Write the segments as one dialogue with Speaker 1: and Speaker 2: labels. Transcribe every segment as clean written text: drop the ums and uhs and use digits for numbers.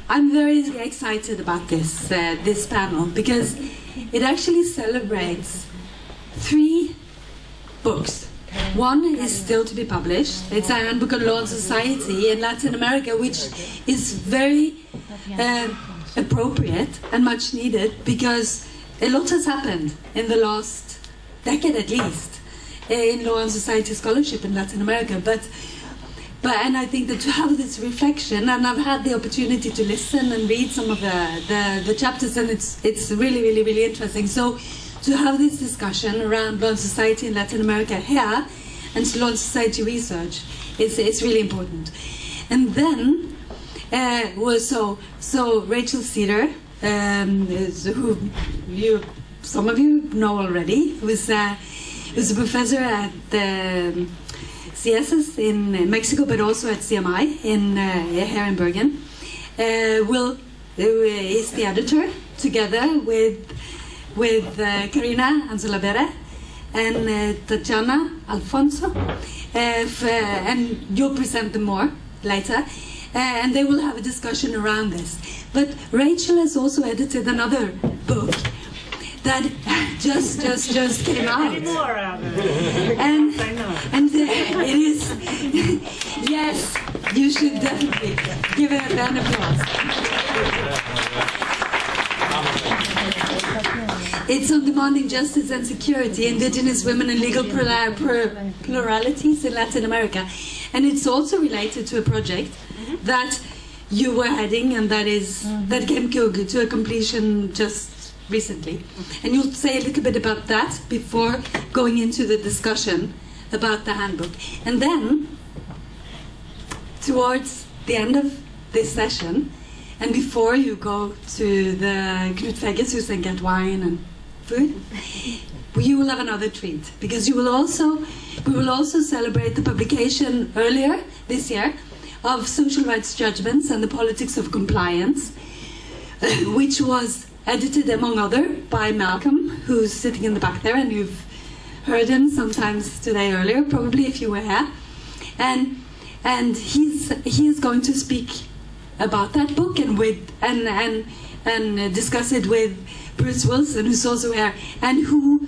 Speaker 1: I'm very excited about this this panel because it actually celebrates 3 books. One is still to be published. It's a Handbook on Law and Society in Latin America, which is very appropriate and much needed because a lot has happened in the last decade at least in law and society scholarship in Latin America. And I think that to have this reflection, and I've had the opportunity to listen and read some of the chapters, and it's really, really, really interesting. So to have this discussion around law and society in Latin America here, and law and society research, it's really important. And then, so Rachel Sieder, who some of you know already, was a professor at the CSS in Mexico, but also at CMI here in Bergen. Is the editor together with Karina Ansolabehere and Tatiana Alfonso, and you'll present them more later, and they will have a discussion around this. But Rachel has also edited another book that just came out. And it is, yes, you should definitely give it an applause. It's on demanding justice and security, indigenous women and legal pluralities in Latin America. And it's also related to a project that you were heading and that came to a completion just recently. And you'll say a little bit about that before going into the discussion about the handbook. And then, towards the end of this session, and before you go to the Knut Vegges and get wine and food, you will have another treat, because we will also celebrate the publication earlier this year of Social Rights Judgments and the Politics of Compliance, which was edited, among other, by Malcolm, who's sitting in the back there, and you've heard him sometimes today earlier, probably if you were here. And he is going to speak about that book and discuss it with Bruce Wilson, who's also here, and who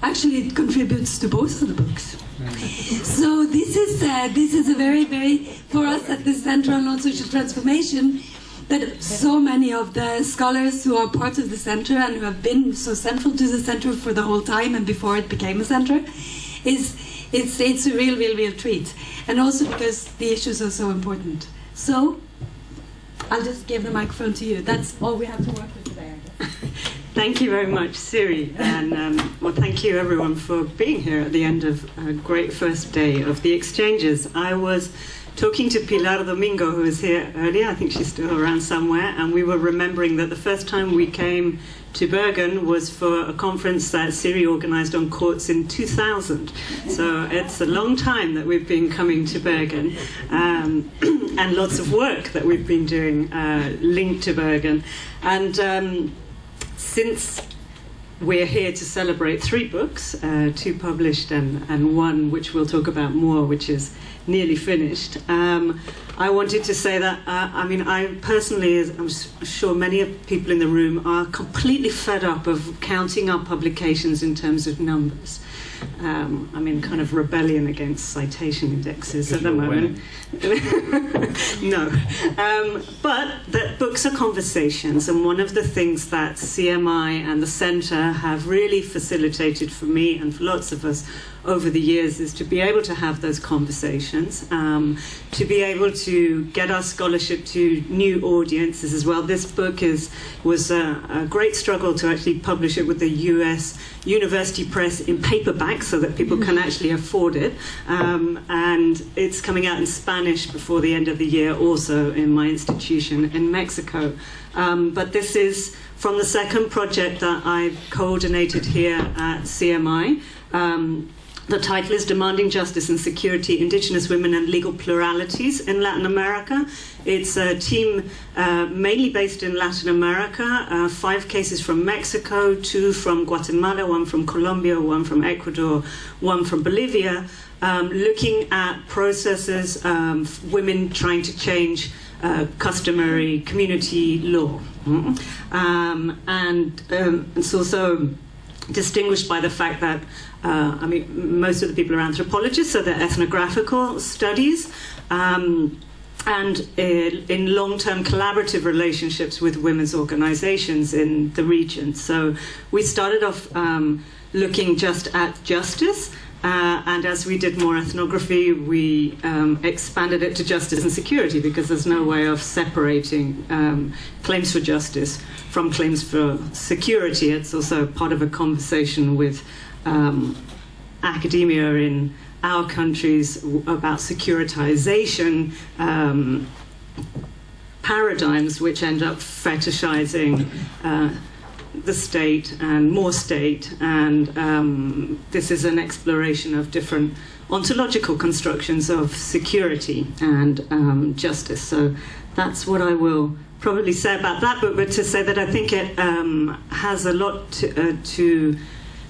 Speaker 1: actually contributes to both of the books. So this is a very, very, for us at the Center on Law and Social Transformation, that so many of the scholars who are part of the center and who have been so central to the center for the whole time and before it became a center, it's a real treat. And also because the issues are so important. So I'll just give the microphone to you. That's all we have to work with today, I guess.
Speaker 2: Thank you very much, Siri, and well, thank you everyone for being here at the end of a great first day of the exchanges. I was talking to Pilar Domingo, who was here earlier. I think she's still around somewhere, and we were remembering that the first time we came to Bergen was for a conference that Siri organized on courts in 2000. So it's a long time that we've been coming to Bergen, and lots of work that we've been doing linked to Bergen. And since we're here to celebrate 3 books, 2 published and 1 which we'll talk about more, which is nearly finished. I wanted to say that, I personally, I'm sure many of people in the room are completely fed up of counting our publications in terms of numbers. Kind of rebellion against citation indexes at the moment. No. But that books are conversations, and one of the things that CMI and the Centre have really facilitated for me and for lots of us over the years is to be able to have those conversations, to be able to get our scholarship to new audiences as well. This book was a great struggle to actually publish it with the US University Press in paperback so that people can actually afford it. And it's coming out in Spanish before the end of the year, also in my institution in Mexico. But this is from the second project that I've coordinated here at CMI. The title is Demanding Justice and Security, Indigenous Women and Legal Pluralities in Latin America. It's a team mainly based in Latin America, 5 cases from Mexico, 2 from Guatemala, 1 from Colombia, 1 from Ecuador, 1 from Bolivia, looking at processes, women trying to change customary community law. And it's also distinguished by the fact that, most of the people are anthropologists, so they're ethnographical studies, and in long-term collaborative relationships with women's organizations in the region. So we started off looking just at justice, and as we did more ethnography, we expanded it to justice and security, because there's no way of separating claims for justice from claims for security. It's also part of a conversation with academia in our countries about securitization paradigms, which end up fetishizing the state and more state, and this is an exploration of different ontological constructions of security and justice. So that's what I will probably say about that book, but to say that I think it has a lot to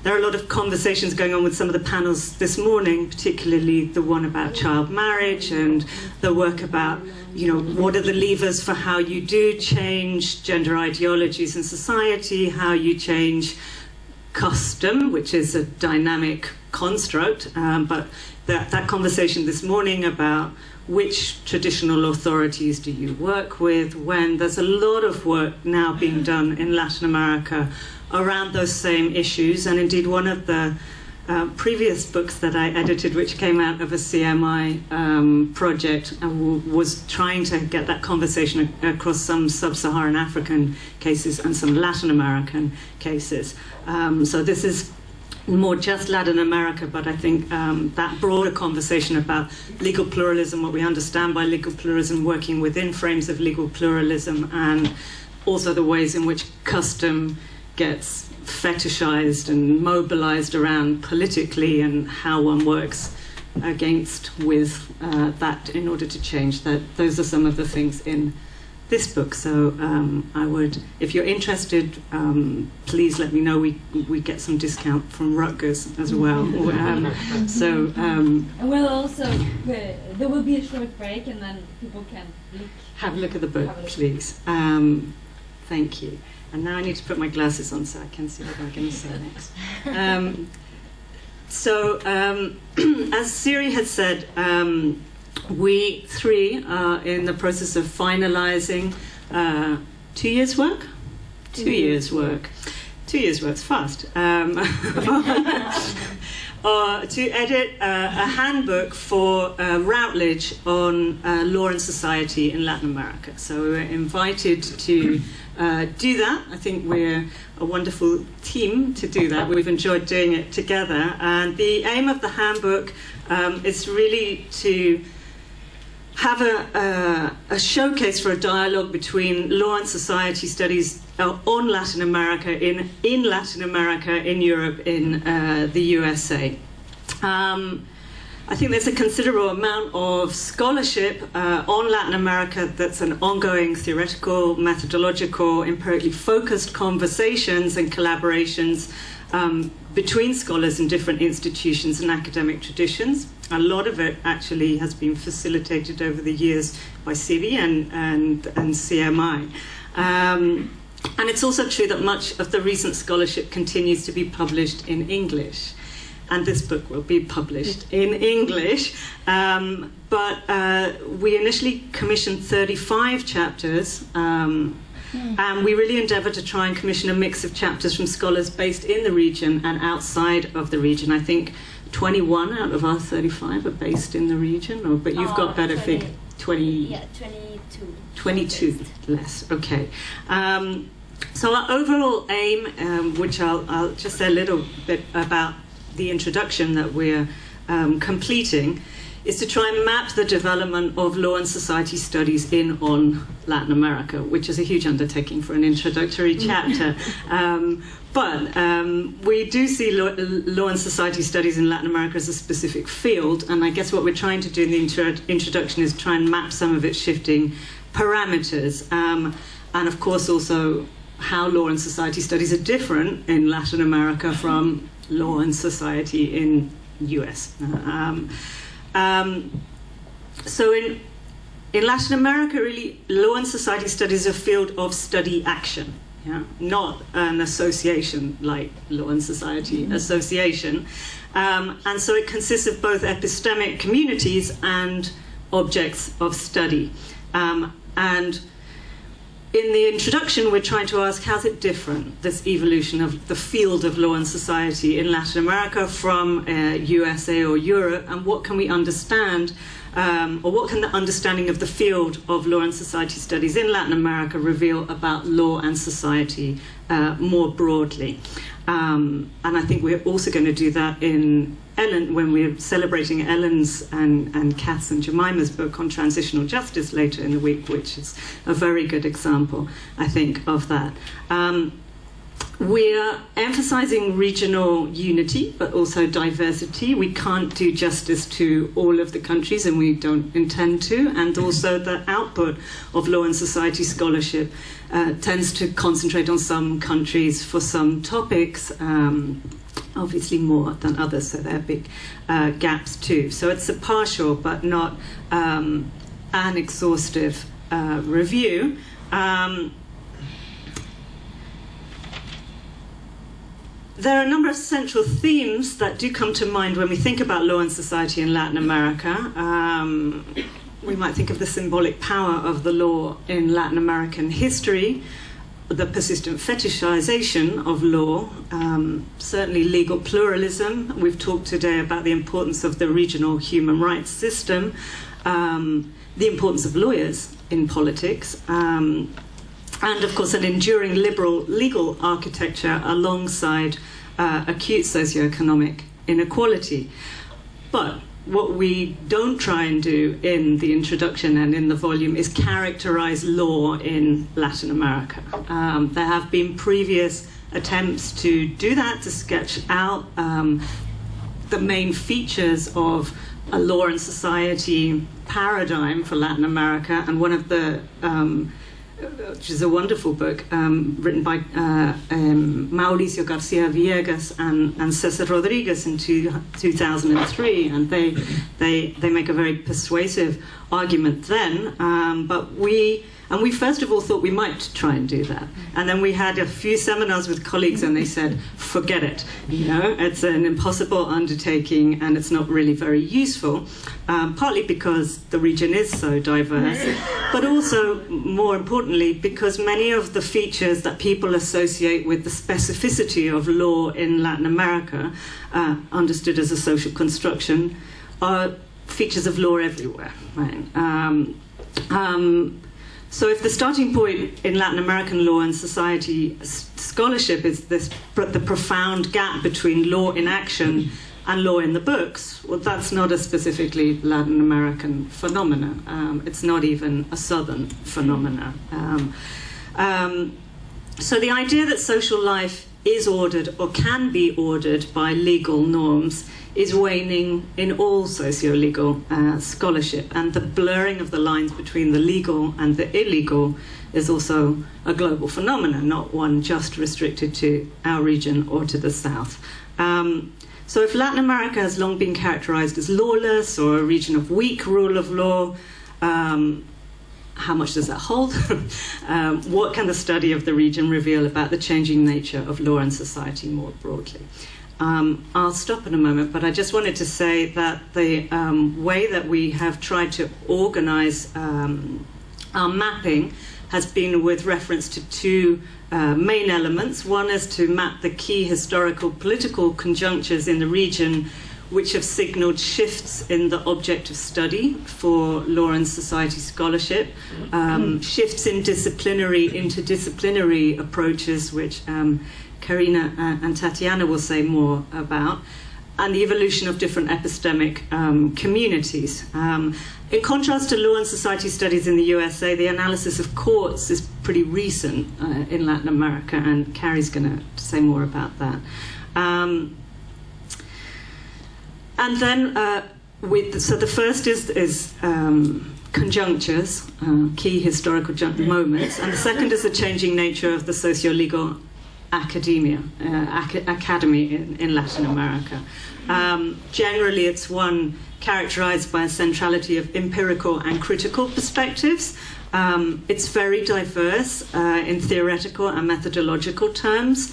Speaker 2: there are a lot of conversations going on with some of the panels this morning, particularly the one about child marriage and the work about, what are the levers for how you do change gender ideologies in society, how you change custom, which is a dynamic construct, but that conversation this morning about which traditional authorities do you work with, when there's a lot of work now being done in Latin America around those same issues. And indeed, one of the previous books that I edited, which came out of a CMI project, was trying to get that conversation across some sub-Saharan African cases and some Latin American cases. So this is more just Latin America, but I think that broader conversation about legal pluralism, what we understand by legal pluralism, working within frames of legal pluralism, and also the ways in which custom gets fetishized and mobilized around politically, and how one works against with that in order to change that. Those are some of the things in this book. So I would, if you're interested, please let me know. We get some discount from Rutgers as well.
Speaker 3: And we'll also, there will be a short break, and then people can
Speaker 2: have a look at the book, please. Thank you. And now I need to put my glasses on so I can see what I'm going to say next. As Siri had said, we three are in the process of finalizing 2 years' work? 2 years' work. 2 years' work's fast. To edit a handbook for Routledge on law and society in Latin America. So we were invited to do that. I think we're a wonderful team to do that. We've enjoyed doing it together. And the aim of the handbook is really to have a showcase for a dialogue between law and society studies on Latin America, in Latin America, in Europe, in the USA. I think there's a considerable amount of scholarship on Latin America that's an ongoing theoretical, methodological, empirically focused conversations and collaborations between scholars in different institutions and academic traditions. A lot of it actually has been facilitated over the years by CIVI and CMI. And it's also true that much of the recent scholarship continues to be published in English. And this book will be published in English. But we initially commissioned 35 chapters. And we really endeavour to try and commission a mix of chapters from scholars based in the region and outside of the region. I think 21 out of our 35 are based in the region, but you've got better figure. 20.
Speaker 3: Yeah, 22.
Speaker 2: 22 less. Okay. So our overall aim, which I'll just say a little bit about the introduction that we're completing, is to try and map the development of law and society studies on Latin America, which is a huge undertaking for an introductory chapter. But we do see law and society studies in Latin America as a specific field, and I guess what we're trying to do in the introduction is try and map some of its shifting parameters, and of course also how law and society studies are different in Latin America from law and society in US. So in Latin America, really, law and society studies are a field of study action, yeah? Not an association like Law and Society Association. And so it consists of both epistemic communities and objects of study. And in the introduction, we're trying to ask, how's it different, this evolution of the field of law and society in Latin America from USA or Europe, and what can we understand, or what can the understanding of the field of law and society studies in Latin America reveal about law and society more broadly? And I think we're also going to do that in Ellen, when we're celebrating Ellen's and Kath's and Jemima's book on transitional justice later in the week, which is a very good example, I think, of that. We're emphasizing regional unity, but also diversity. We can't do justice to all of the countries, and we don't intend to. And also the output of law and society scholarship tends to concentrate on some countries for some topics, obviously more than others, so there are big gaps too. So it's a partial but not an exhaustive review. There are a number of central themes that do come to mind when we think about law and society in Latin America. We might think of the symbolic power of the law in Latin American history, the persistent fetishization of law, certainly legal pluralism. We've talked today about the importance of the regional human rights system, the importance of lawyers in politics, and of course an enduring liberal legal architecture alongside acute socioeconomic inequality. But what we don't try and do in the introduction and in the volume is characterize law in Latin America. There have been previous attempts to do that, to sketch out the main features of a law and society paradigm for Latin America, and one of the which is a wonderful book written by Mauricio Garcia Villegas and César Rodríguez in 2003, and they make a very persuasive argument then. But we first of all thought we might try and do that, and then we had a few seminars with colleagues, and they said, "Forget it. You know, it's an impossible undertaking, and it's not really very useful." Partly because the region is so diverse, but also, more importantly, because many of the features that people associate with the specificity of law in Latin America, understood as a social construction, are features of law everywhere. Right? So if the starting point in Latin American law and society scholarship is the profound gap between law in action and law in the books, well, that's not a specifically Latin American phenomena. It's not even a Southern phenomena. So the idea that social life is ordered or can be ordered by legal norms is waning in all socio-legal scholarship, and the blurring of the lines between the legal and the illegal is also a global phenomenon, not one just restricted to our region or to the south. So if Latin America has long been characterized as lawless or a region of weak rule of law, how much does that hold? What can the study of the region reveal about the changing nature of law and society more broadly? I'll stop in a moment, but I just wanted to say that the way that we have tried to organize our mapping has been with reference to two main elements. One is to map the key historical political conjunctures in the region which have signaled shifts in the object of study for law and society scholarship, shifts in disciplinary, interdisciplinary approaches, which Karina and Tatiana will say more about, and the evolution of different epistemic communities. In contrast to law and society studies in the USA, the analysis of courts is pretty recent in Latin America, and Carrie's going to say more about that. And then, so the first is conjunctures, key historical moments, and the second is the changing nature of the socio-legal academy in Latin America. Generally, it's one characterized by a centrality of empirical and critical perspectives. It's very diverse in theoretical and methodological terms.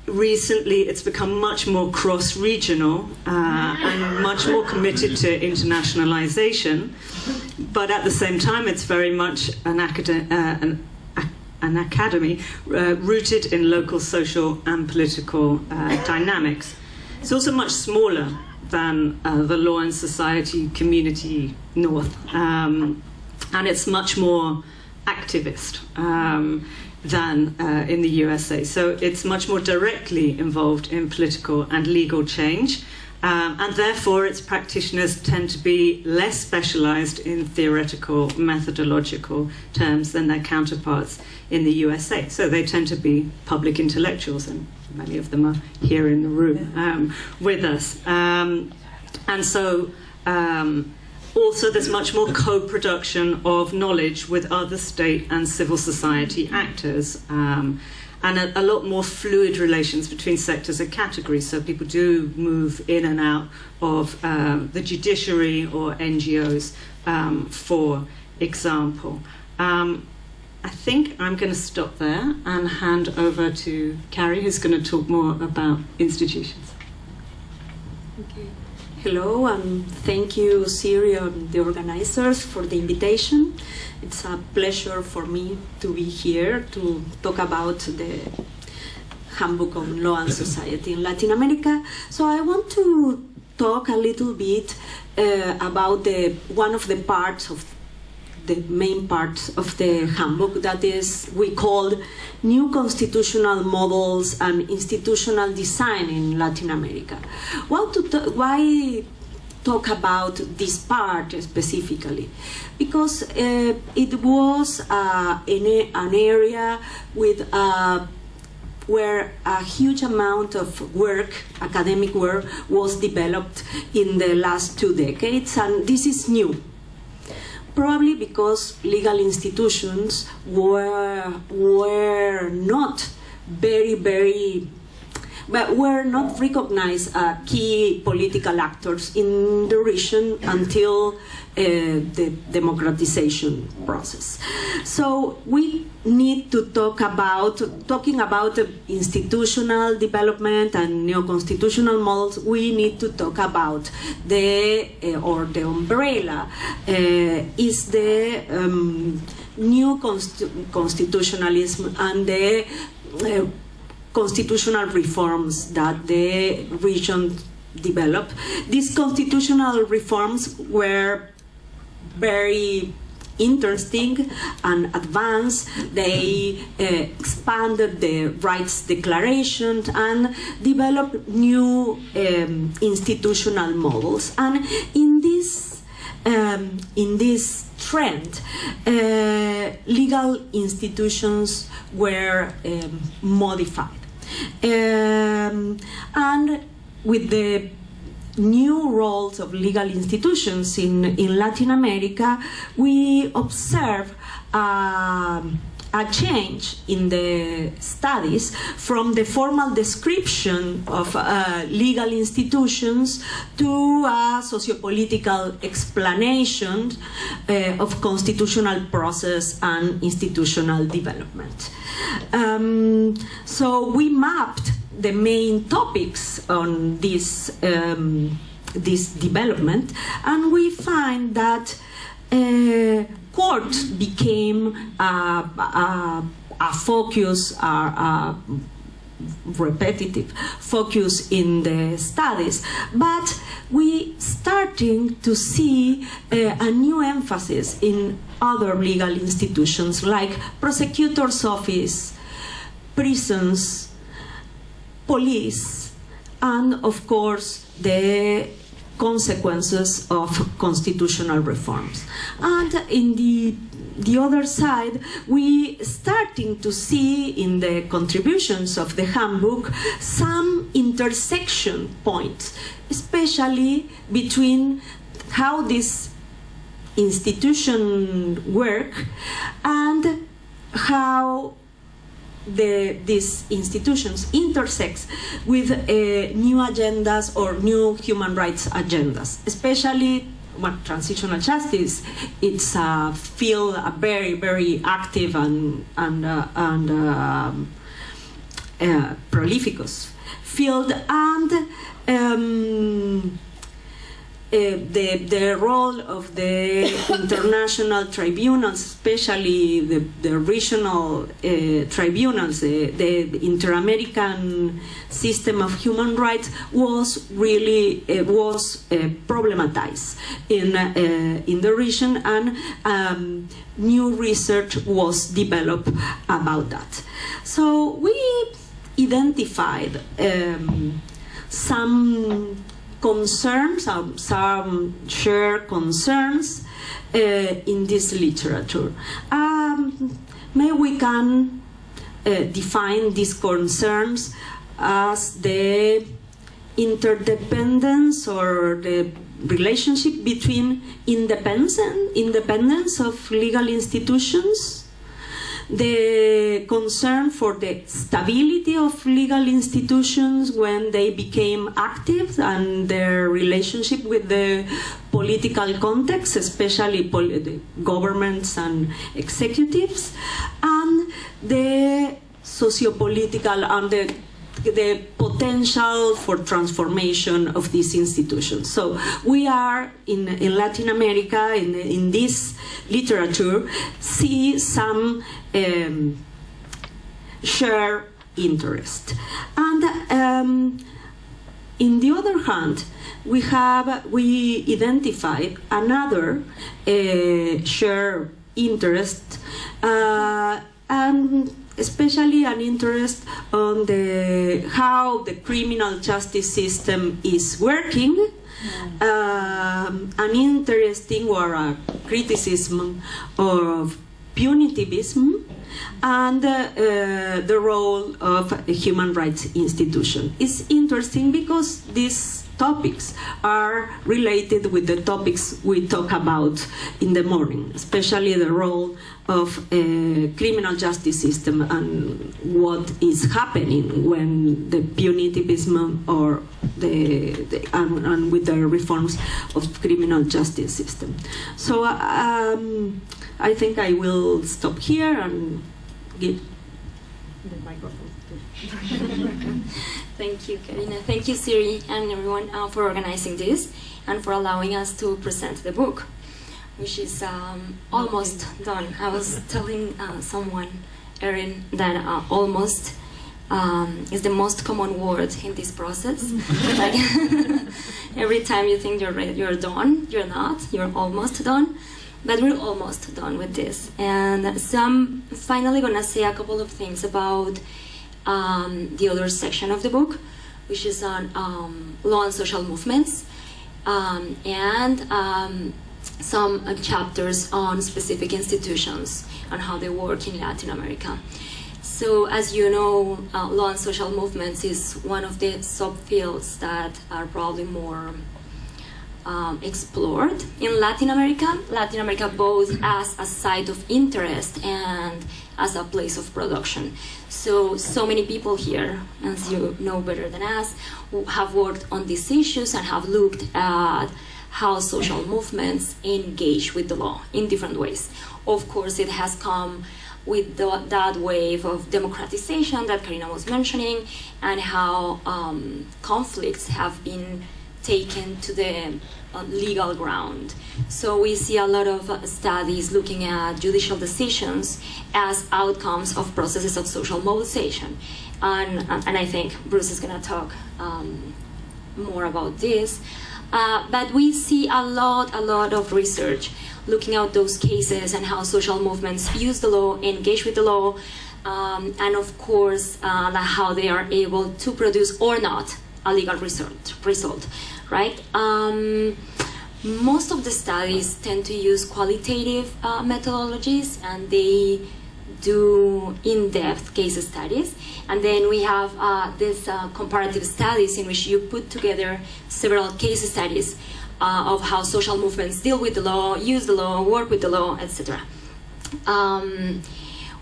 Speaker 2: Recently, it's become much more cross-regional and much more committed to internationalization. But at the same time, it's very much an academy rooted in local social and political dynamics. It's also much smaller than the Law and Society Community North. And it's much more activist than in the USA. So it's much more directly involved in political and legal change. And therefore, its practitioners tend to be less specialized in theoretical, methodological terms than their counterparts in the USA. So they tend to be public intellectuals, and many of them are here in the room with us. And so also there's much more co-production of knowledge with other state and civil society actors. And a lot more fluid relations between sectors and categories. So people do move in and out of the judiciary or NGOs, for example. I think I'm going to stop there and hand over to Carrie, who's going to talk more about institutions.
Speaker 4: Okay. Hello, and thank you, Siri, and the organizers, for the invitation. It's a pleasure for me to be here to talk about the Handbook on Law and Society in Latin America. So I want to talk a little bit about one of the parts of the main parts of the handbook, that is, we called New Constitutional Models and Institutional Design in Latin America. Why talk about this part specifically? Because it was an area with where a huge amount of work, academic work, was developed in the last 2 decades, and this is new. Probably because legal institutions were not were not recognized key political actors in the region until the democratization process. So we need to talking about institutional development and neo-constitutional models. We need to talk about the umbrella is the new constitutionalism and the constitutional reforms that the region developed. These constitutional reforms were very interesting and advanced. They expanded the rights declaration and developed new institutional models. And in this trend, legal institutions were modified. And with the new roles of legal institutions in Latin America, we observe a change in the studies from the formal description of legal institutions to a sociopolitical explanation of constitutional process and institutional development. So we mapped the main topics on this development, and we find that court became a focus, a repetitive focus in the studies, but we starting to see a new emphasis in other legal institutions like prosecutor's office, prisons, police, and of course the consequences of constitutional reforms. And in the other side, we starting to see in the contributions of the handbook some intersection points, especially between how this institution work and how these institutions intersects with new agendas or new human rights agendas, especially transitional justice. It's a field, a very, very active and prolificous field, and the role of the international tribunals, especially the regional tribunals, the Inter-American system of human rights, was really problematized in the region, and new research was developed about that. So we identified some concerns, some shared concerns in this literature. Maybe we can define these concerns as the interdependence or the relationship between independence of legal institutions, the concern for the stability of legal institutions when they became active, and their relationship with the political context, especially the governments and executives, and the socio-political and the potential for transformation of these institutions. So we are in Latin America, in this literature, see some shared interest. And in the other hand, we identified another shared interest, and especially an interest on how the criminal justice system is working, an interesting or a criticism of punitivism, and the role of a human rights institution. It's interesting because these topics are related with the topics we talk about in the morning, especially the role of a criminal justice system and what is happening when the punitivism or and with the reforms of criminal justice system. So I think I will stop here and give the microphone to
Speaker 5: Thank you, Karina. Thank you, Siri, and everyone for organizing this and for allowing us to present the book, which is almost done. I was telling someone, Erin, that almost is the most common word in this process. Like every time you think you're done, you're not. You're almost done. But we're almost done with this. And so I'm finally going to say a couple of things about the other section of the book, which is on law and social movements, and some chapters on specific institutions and how they work in Latin America. So as you know, law and social movements is one of the subfields that are probably more explored in Latin America. Latin America both as a site of interest and as a place of production. So many people here, as you know better than us, have worked on these issues and have looked at how social movements engage with the law in different ways. Of course, it has come with that wave of democratization that Karina was mentioning, and how conflicts have been taken to the legal ground. So we see a lot of studies looking at judicial decisions as outcomes of processes of social mobilization. And I think Bruce is going to talk more about this. But we see a lot of research looking at those cases and how social movements use the law, engage with the law, and of course how they are able to produce or not a legal result, right? Most of the studies tend to use qualitative methodologies, and they do in-depth case studies. And then we have these comparative studies in which you put together several case studies of how social movements deal with the law, use the law, work with the law, etc.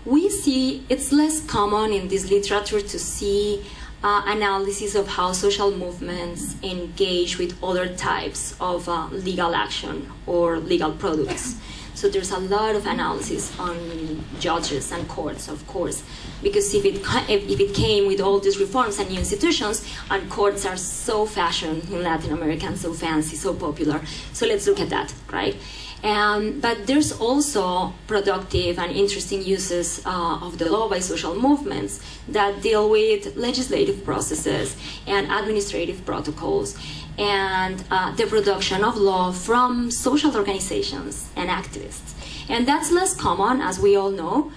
Speaker 5: we see it's less common in this literature to see analysis of how social movements engage with other types of legal action or legal products. So there's a lot of analysis on judges and courts, of course, because if it came with all these reforms and new institutions, and courts are so fashioned in Latin America and so fancy, so popular, so let's look at that, right? But there's also productive and interesting uses of the law by social movements that deal with legislative processes and administrative protocols and the production of law from social organizations and activists. And that's less common, as we all know.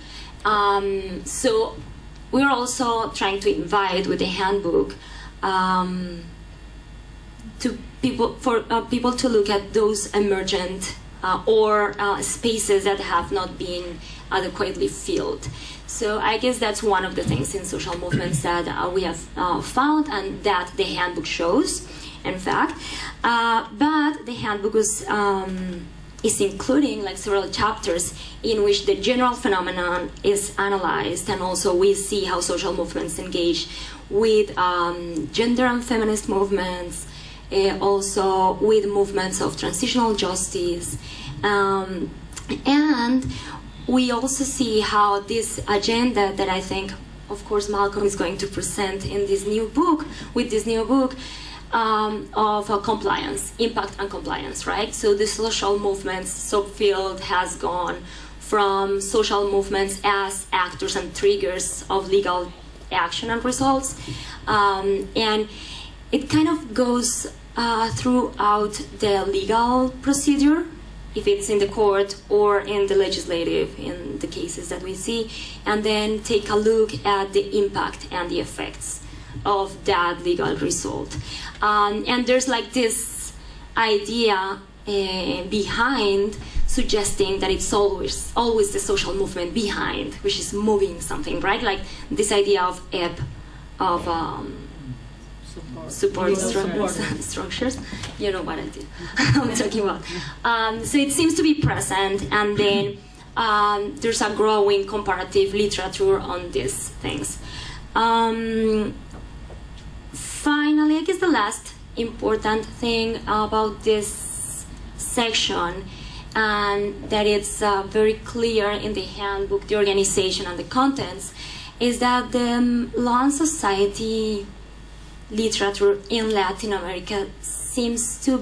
Speaker 5: So we're also trying to invite with the handbook people to look at those emergent or spaces that have not been adequately filled. So I guess that's one of the things in social movements that we have found and that the handbook shows, in fact. But the handbook is including like several chapters in which the general phenomenon is analyzed, and also we see how social movements engage with gender and feminist movements, also with movements of transitional justice, and we also see how this agenda that I think, of course, Malcolm is going to present in this new book, of compliance, impact and compliance, right? So the social movements subfield has gone from social movements as actors and triggers of legal action and results, and it kind of goes throughout the legal procedure, if it's in the court or in the legislative, in the cases that we see, and then take a look at the impact and the effects of that legal result. And there's like this idea behind suggesting that it's always the social movement behind, which is moving something, right? Like this idea of support structures. You know what I'm talking about. So it seems to be present, and then there's a growing comparative literature on these things. Finally, I guess the last important thing about this section, and that it's very clear in the handbook, the organization and the contents, is that the law and society literature in Latin America seems to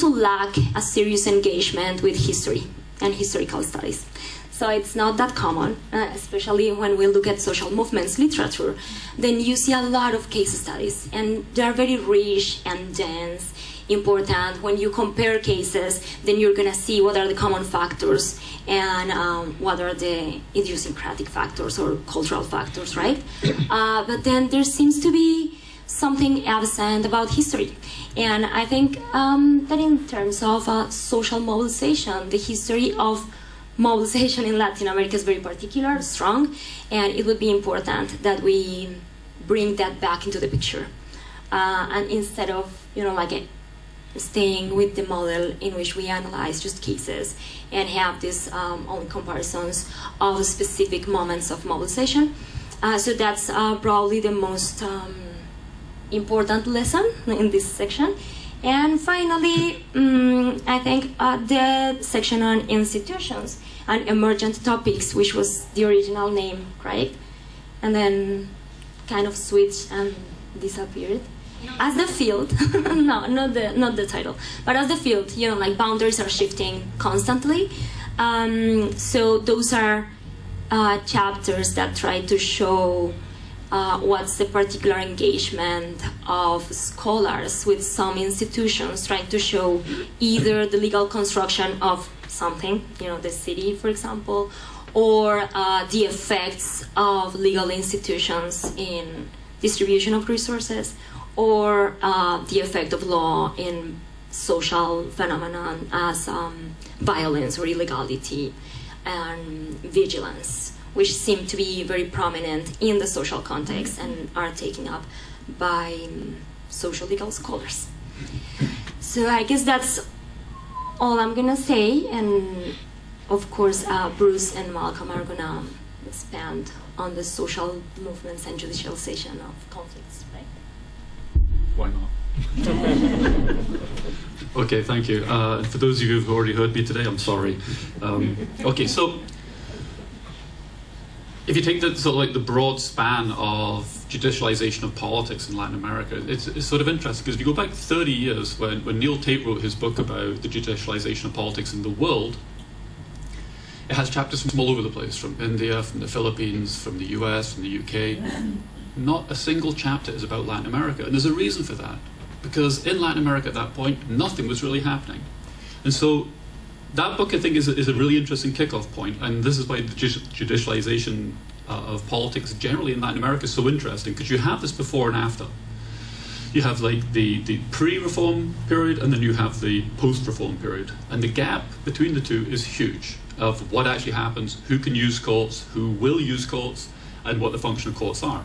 Speaker 5: lack a serious engagement with history and historical studies. So it's not that common, especially when we look at social movements literature. Then you see a lot of case studies, and they're very rich and dense, important. When you compare cases, then you're gonna see what are the common factors and what are the idiosyncratic factors or cultural factors, right? But then there seems to be something absent about history. And I think that in terms of social mobilization, the history of mobilization in Latin America is very particular, strong, and it would be important that we bring that back into the picture. And instead of, staying with the model in which we analyze just cases and have these only comparisons of specific moments of mobilization. So that's probably the most important lesson in this section. And finally, I think the section on institutions and emergent topics, which was the original name, right? And then kind of switched and disappeared. As the field, no, not the title, but as the field, boundaries are shifting constantly. So those are chapters that try to show what's the particular engagement of scholars with some institutions, trying to show either the legal construction of something, the city, for example, or the effects of legal institutions in distribution of resources, or the effect of law in social phenomenon as violence or illegality and vigilance, which seem to be very prominent in the social context and are taken up by social legal scholars. So I guess that's all I'm gonna say, and of course, Bruce and Malcolm are gonna expand on the social movements and judicialization of conflicts, right?
Speaker 6: Why not? Okay, thank you. For those of you who've already heard me today, I'm sorry. Okay, so if you take the sort of like the broad span of judicialization of politics in Latin America, it's sort of interesting because if you go back 30 years when Neil Tate wrote his book about the judicialization of politics in the world, it has chapters from all over the place, from India, from the Philippines, from the US, from the UK. Not a single chapter is about Latin America, and there's a reason for that. Because in Latin America at that point, nothing was really happening. And so that book, I think, is a really interesting kickoff point, and this is why the judicialization of politics generally in Latin America is so interesting, because you have this before and after. You have like the pre-reform period, and then you have the post-reform period. And the gap between the two is huge, of what actually happens, who can use courts, who will use courts, and what the function of courts are.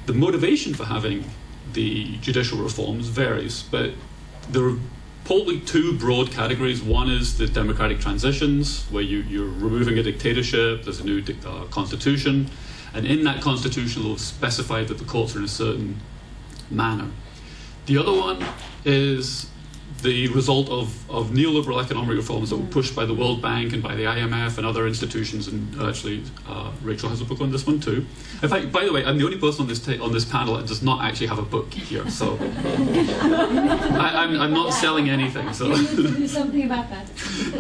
Speaker 6: The motivation for having the judicial reforms varies, but there are probably two broad categories. One is the democratic transitions, where you're removing a dictatorship, there's a new constitution, and in that constitution they'll specify that the courts are in a certain manner. The other one is the result of neoliberal economic reforms that were pushed by the World Bank and by the IMF and other institutions, and actually Rachel has a book on this one too. In fact, by the way, I'm the only person on this panel that does not actually have a book here, so I'm not selling anything. So
Speaker 3: You need to do something about that.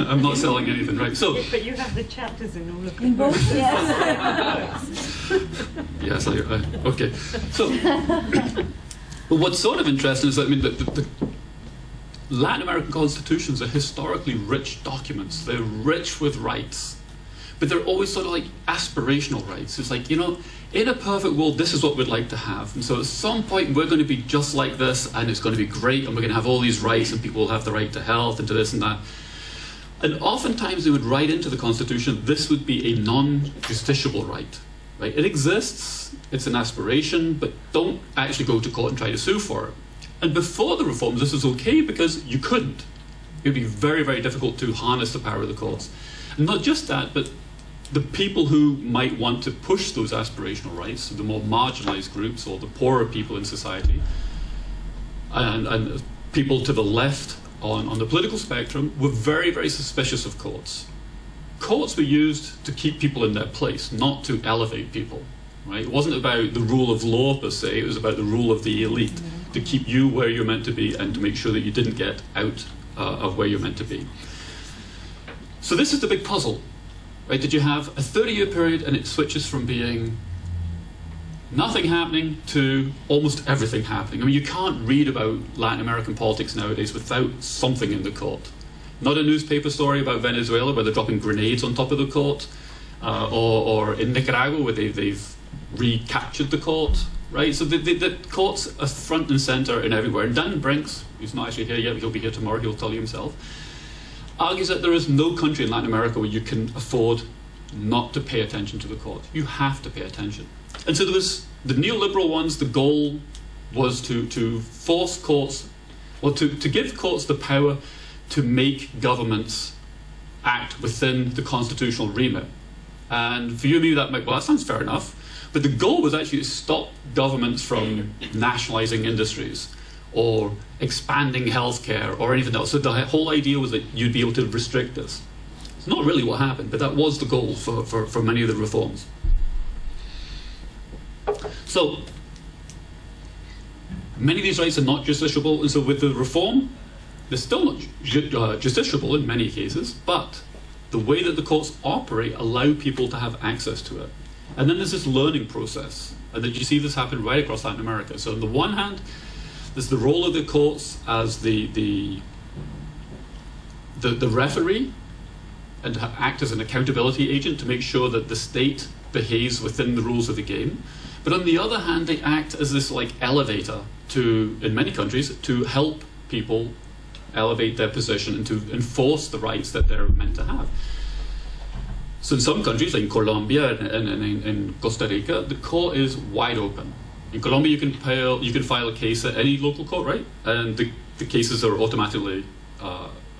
Speaker 6: I'm not selling anything, right? So,
Speaker 2: But you have the chapters in all of them.
Speaker 3: In both, yes.
Speaker 6: yes, okay. So, but what's sort of interesting is that, I mean, the Latin American constitutions are historically rich documents. They're rich with rights, but they're always sort of like aspirational rights. It's like, you know, in a perfect world, this is what we'd like to have. And so at some point, we're going to be just like this, and it's going to be great, and we're going to have all these rights, and people will have the right to health and to this and that. And oftentimes, they would write into the Constitution, this would be a non-justiciable right. Right? It exists, it's an aspiration, but don't actually go to court and try to sue for it. And before the reforms, this was okay because you couldn't. It would be very, very difficult to harness the power of the courts. And not just that, but the people who might want to push those aspirational rights, the more marginalized groups or the poorer people in society, and people to the left on the political spectrum, were very, very suspicious of courts. Courts were used to keep people in their place, not to elevate people. Right? It wasn't about the rule of law per se, it was about the rule of the elite, to keep you where you're meant to be and to make sure that you didn't get out of where you're meant to be. So this is the big puzzle, right? Did you have a 30-year period and it switches from being nothing happening to almost everything happening? I mean, you can't read about Latin American politics nowadays without something in the court. Not a newspaper story about Venezuela where they're dropping grenades on top of the court, or in Nicaragua where they've recaptured the court, right? So the courts are front and center and everywhere. And Dan Brinks, who's not actually here yet, he'll be here tomorrow, he'll tell you himself, argues that there is no country in Latin America where you can afford not to pay attention to the court. You have to pay attention. And so there was the neoliberal ones, the goal was to force courts, or to give courts the power to make governments act within the constitutional remit. And for you and me, that might, well, that sounds fair enough. But the goal was actually to stop governments from nationalizing industries or expanding healthcare or anything else. So the whole idea was that you'd be able to restrict this. It's not really what happened, but that was the goal for many of the reforms. So many of these rights are not justiciable, and so with the reform, they're still not justiciable in many cases, but the way that the courts operate allow people to have access to it. And then there's this learning process, and that you see this happen right across Latin America. So on the one hand, there's the role of the courts as the referee, and to act as an accountability agent to make sure that the state behaves within the rules of the game. But on the other hand, they act as this like elevator to, in many countries, to help people elevate their position and to enforce the rights that they're meant to have. So in some countries, like in Colombia and in Costa Rica, the court is wide open. In Colombia, you can file a case at any local court, right? And the cases are automatically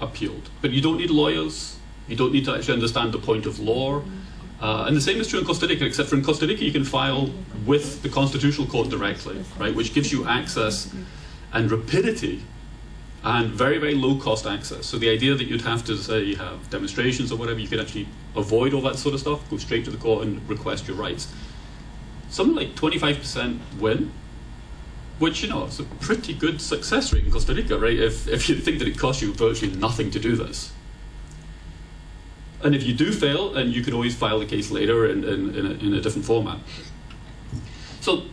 Speaker 6: appealed. But you don't need lawyers. You don't need to actually understand the point of law. And the same is true in Costa Rica, except for in Costa Rica you can file with the Constitutional Court directly, right, which gives you access and rapidity and very, very low-cost access. So the idea that you'd have to, say, have demonstrations or whatever, you could actually avoid all that sort of stuff, go straight to the court and request your rights. Something like 25% win, which, you know, is a pretty good success rate in Costa Rica, right, if you think that it costs you virtually nothing to do this. And if you do fail, then you can always file the case later in a different format. So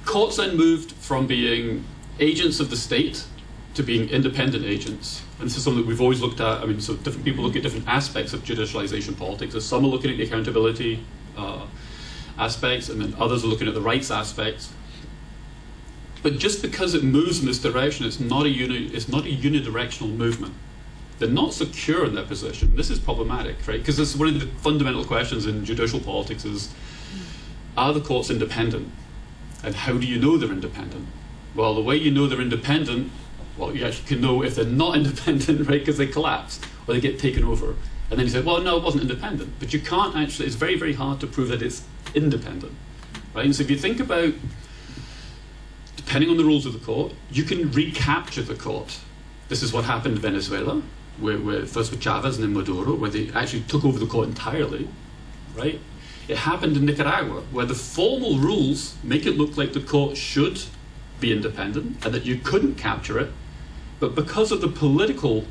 Speaker 6: courts then moved from being agents of the state to being independent agents. And this is something that we've always looked at. I mean, so different people look at different aspects of judicialization politics. So some are looking at the accountability aspects, and then others are looking at the rights aspects. But just because it moves in this direction, it's not a unidirectional movement. They're not secure in their position. This is problematic, right? Because this is one of the fundamental questions in judicial politics is, are the courts independent? And how do you know they're independent? Well, the way you know they're independent, well, you actually can know if they're not independent, right? Because they collapse or they get taken over. And then you say, well, no, it wasn't independent. But you can't actually, it's very, very hard to prove that it's independent, right? And so if you think about, depending on the rules of the court, you can recapture the court. This is what happened in Venezuela, where first with Chavez and then Maduro, where they actually took over the court entirely, right? It happened in Nicaragua, where the formal rules make it look like the court should be independent and that you couldn't capture it, but because of the political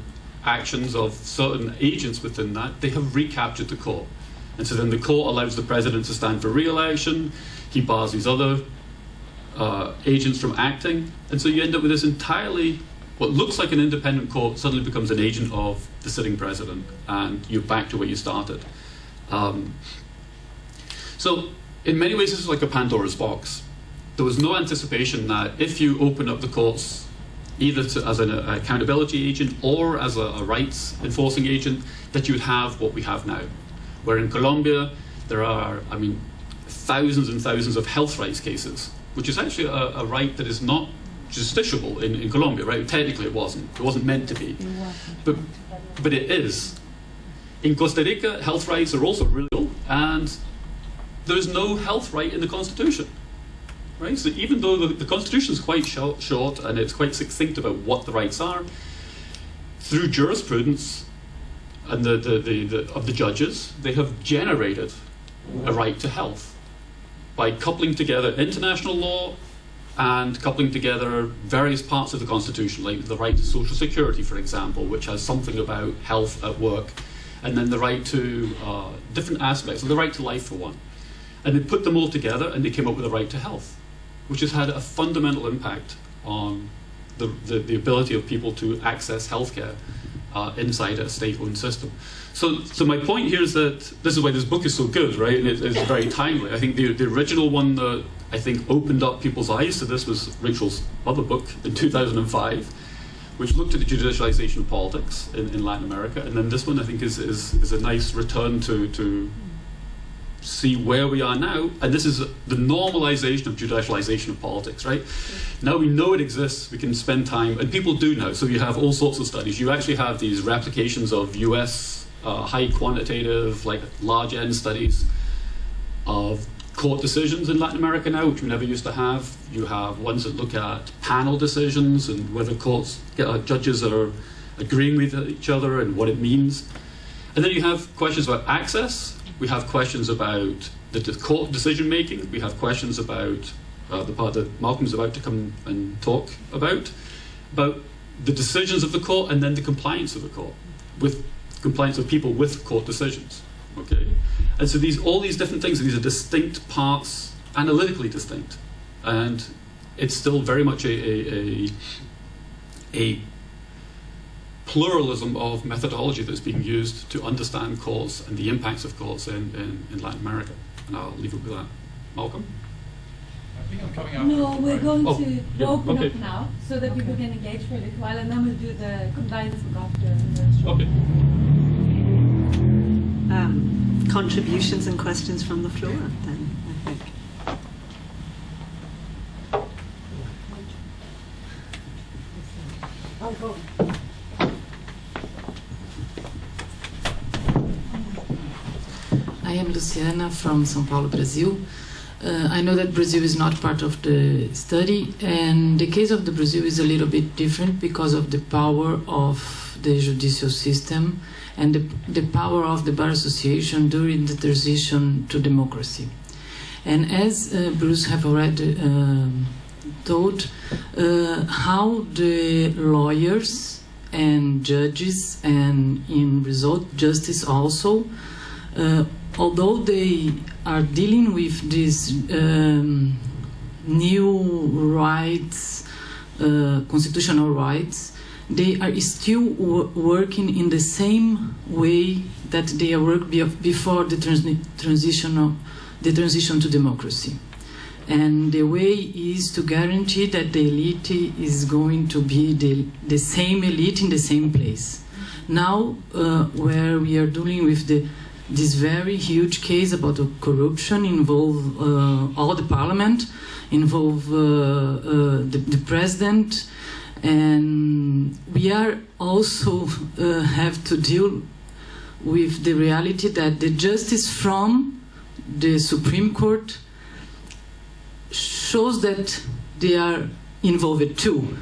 Speaker 6: actions of certain agents within that, they have recaptured the court. And so then the court allows the president to stand for re-election, he bars these other agents from acting, and so you end up with this entirely, what looks like an independent court suddenly becomes an agent of the sitting president, and you're back to where you started. So in many ways this is like a Pandora's box. There was no anticipation that if you open up the courts either as an accountability agent or as a rights enforcing agent, that you would have what we have now. Where in Colombia there are, I mean, thousands and thousands of health rights cases, which is actually a right that is not justiciable in Colombia, right? Technically it wasn't meant to be, but it is. In Costa Rica, health rights are also real, and there's no health right in the Constitution, right? So even though the Constitution is quite short and it's quite succinct about what the rights are, through jurisprudence and of the judges, they have generated a right to health by coupling together international law and coupling together various parts of the Constitution, like the right to Social Security, for example, which has something about health at work, and then the right to different aspects, the right to life for one. And they put them all together and they came up with a right to health, which has had a fundamental impact on the ability of people to access healthcare inside a state-owned system. So my point here is that this is why this book is so good, right? And it's very timely. I think the original one that I think opened up people's eyes to this was Rachel's other book in 2005, which looked at the judicialization of politics in Latin America. And then this one, I think, is a nice return to see where we are now. And this is the normalization of judicialization of politics, right? Now we know it exists, we can spend time, and people do now. So you have all sorts of studies. You actually have these replications of US high quantitative, like large N studies of court decisions in Latin America now, which we never used to have. You have ones that look at panel decisions and whether judges are agreeing with each other and what it means. And then you have questions about access. We have questions about the court decision making. We have questions about the part that Malcolm's about to come and talk about the decisions of the court and then the compliance of the court, with compliance of people with court decisions. Okay, and so all these different things, these are distinct parts, analytically distinct, and it's still very much a pluralism of methodology that's being used to understand courts and the impacts of courts in Latin America. And I'll leave it with that. Malcolm?
Speaker 7: I think I'm coming out.
Speaker 3: No, we're going to open
Speaker 6: okay.
Speaker 3: up now so that people can engage for a little while, and then we'll do the compliance book after.
Speaker 6: Okay.
Speaker 2: Contributions and questions from the floor, then, I think.
Speaker 3: I'll go.
Speaker 8: Luciana from São Paulo, Brazil. I know that Brazil is not part of the study, and the case of the Brazil is a little bit different because of the power of the judicial system and the power of the Bar Association during the transition to democracy. And as Bruce have already told, how the lawyers and judges and in result justice also, although they are dealing with these new rights, constitutional rights, they are still working in the same way that they worked before the transition to democracy. And the way is to guarantee that the elite is going to be the same elite in the same place. Now, where we are dealing with this very huge case about corruption, involve all the parliament, involve the president, and we are also have to deal with the reality that the justice from the Supreme Court shows that they are involved too,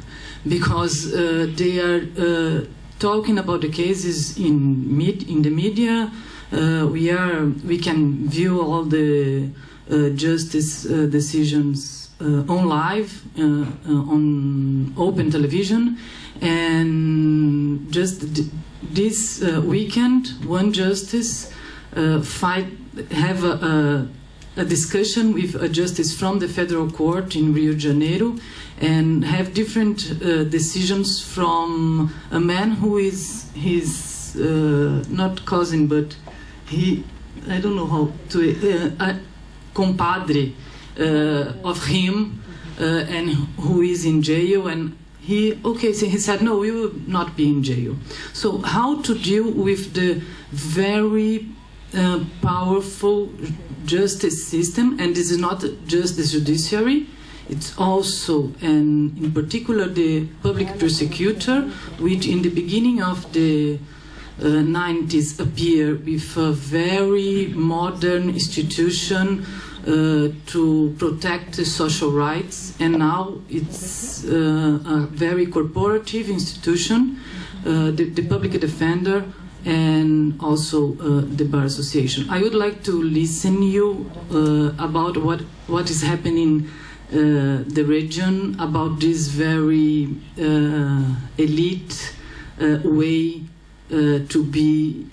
Speaker 8: because they are talking about the cases in the media. We can view all the justice decisions on live, on open television, and just this weekend, one justice have a discussion with a justice from the federal court in Rio de Janeiro, and have different decisions from a man who is his not cousin, but I don't know how to compadre of him, and who is in jail, and so he said no, we will not be in jail. So how to deal with the very powerful justice system, and this is not just the judiciary, it's also, and in particular, the public prosecutor, which in the beginning of the 90s appeared with a very modern institution to protect the social rights, and now it's a very corporative institution, the public defender, and also the Bar Association. I would like to listen you about what is happening the region, about this very elite way to be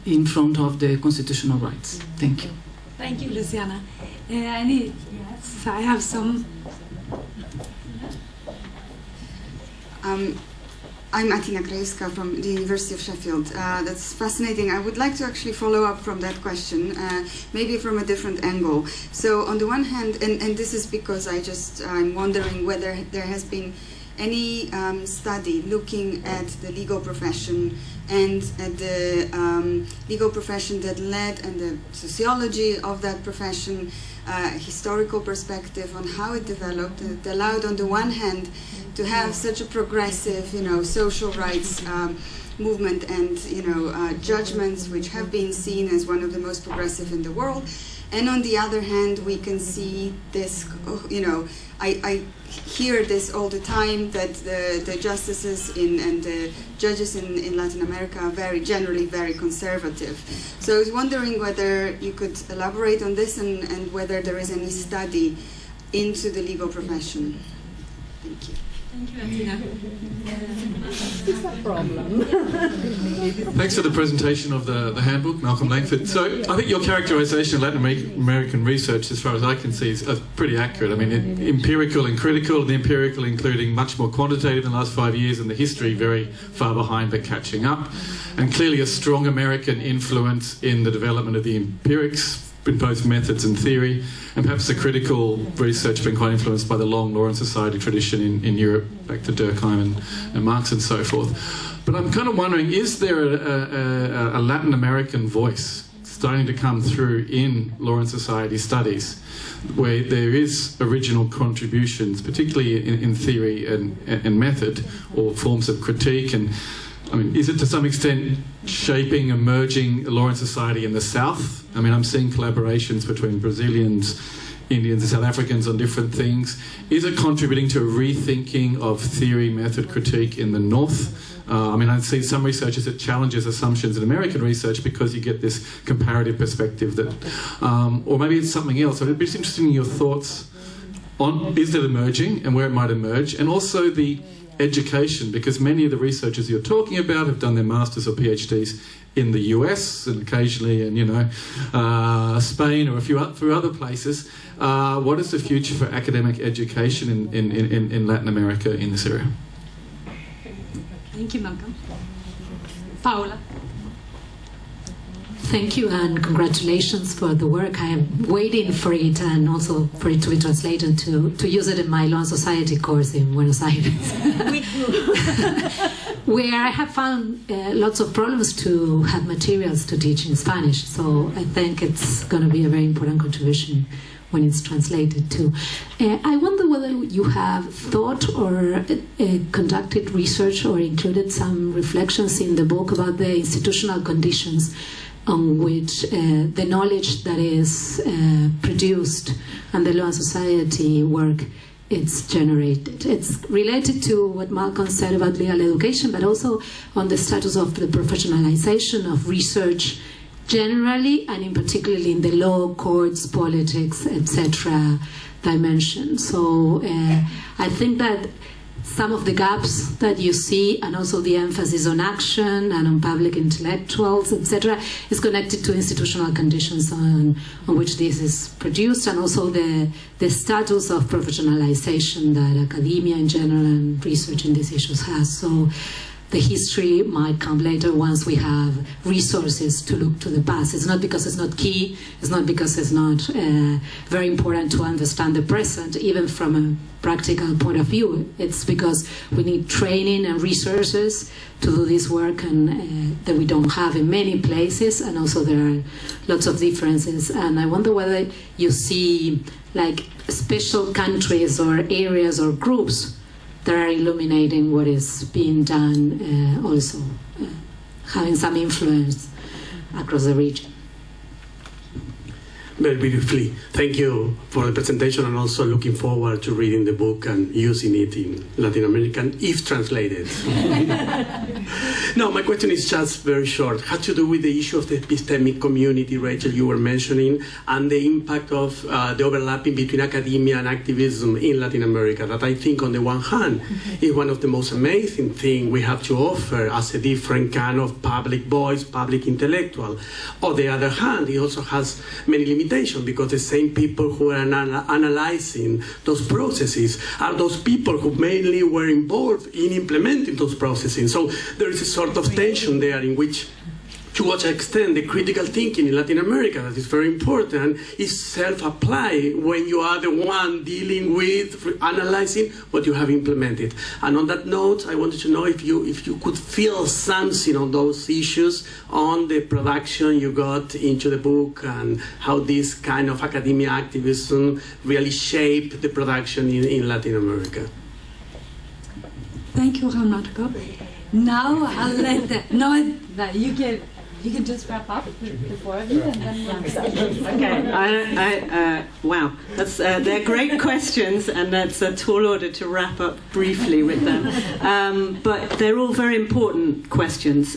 Speaker 8: in front of the constitutional rights. Thank you.
Speaker 1: Thank you, Luciana. I have some.
Speaker 9: I'm Atina Krajewska from the University of Sheffield. That's fascinating. I would like to actually follow up from that question, maybe from a different angle. So on the one hand, and this is because I'm wondering whether there has been any study looking at the legal profession and at the legal profession that led, and the sociology of that profession, historical perspective on how it developed. It allowed, on the one hand, to have such a progressive, social rights movement, and judgments which have been seen as one of the most progressive in the world. And on the other hand, we can see this, I hear this all the time, that the justices and the judges in Latin America are generally very conservative. So I was wondering whether you could elaborate on this, and whether there is any study into the legal profession. Thank you.
Speaker 1: Thank you, Atina.
Speaker 10: It's a problem.
Speaker 7: Thanks for the presentation of the handbook, Malcolm Langford. So I think your characterization of Latin American research, as far as I can see, is pretty accurate. I mean, empirical and critical, the empirical including much more quantitative in the last 5 years, and the history very far behind but catching up. And clearly a strong American influence in the development of the empirics, in both methods and theory, and perhaps the critical research been quite influenced by the long law and society tradition in Europe, back to Durkheim and Marx and so forth. But I'm kind of wondering, is there a Latin American voice starting to come through in law and society studies, where there is original contributions, particularly in theory and method, or forms of critique? And I mean, is it to some extent shaping emerging law and society in the South? I mean, I'm seeing collaborations between Brazilians, Indians and South Africans on different things. Is it contributing to a rethinking of theory, method, critique in the North? I mean, I see some researchers that challenges assumptions in American research because you get this comparative perspective that, or maybe it's something else. I'd be interested in your thoughts on, is it emerging and where it might emerge, and also the education, because many of the researchers you're talking about have done their masters or PhDs in the US and occasionally in, you know, Spain or a few other places. What is the future for academic education in Latin America in this area?
Speaker 1: Thank you, Malcolm. Paola.
Speaker 11: Thank you and congratulations for the work. I am waiting for it and also for it to be translated to use it in my Law and Society course in Buenos Aires. Where I have found lots of problems to have materials to teach in Spanish. So I think it's going to be a very important contribution when it's translated too. I wonder whether you have thought or conducted research or included some reflections in the book about the institutional conditions on which the knowledge that is produced and the law and society work it's generated. It's related to what Malcolm said about legal education, but also on the status of the professionalization of research generally, and in particularly in the law, courts, politics, etc. dimension. So I think that some of the gaps that you see, and also the emphasis on action and on public intellectuals, etc., is connected to institutional conditions on which this is produced, and also the status of professionalization that academia in general and research in these issues has. So the history might come later once we have resources to look to the past. It's not because it's not key, it's not because it's not very important to understand the present, even from a practical point of view. It's because we need training and resources to do this work, and that we don't have in many places, and also there are lots of differences. And I wonder whether you see like special countries or areas or groups that are illuminating what is being done, also having some influence across the region.
Speaker 12: Very briefly, thank you for the presentation, and also looking forward to reading the book and using it in Latin American, if translated. No, my question is just very short. It has to do with the issue of the epistemic community, Rachel, you were mentioning, and the impact of the overlapping between academia and activism in Latin America, that I think on the one hand is one of the most amazing things we have to offer as a different kind of public voice, public intellectual. On the other hand, it also has many limitations, because the same people who are analyzing those processes are those people who mainly were involved in implementing those processes. So there is a sort of tension there in which, to what extent the critical thinking in Latin America, that is very important, is self-applied when you are the one dealing with analyzing what you have implemented. And on that note, I wanted to know if you could feel something on those issues, on the production you got into the book, and how this kind of academia activism really shaped the production in Latin America.
Speaker 1: Thank you, Rutger. Now I'll let you can just wrap up the four of you, and then we'll
Speaker 2: Okay. Wow, they're great questions, and that's a tall order to wrap up briefly with them. But they're all very important questions.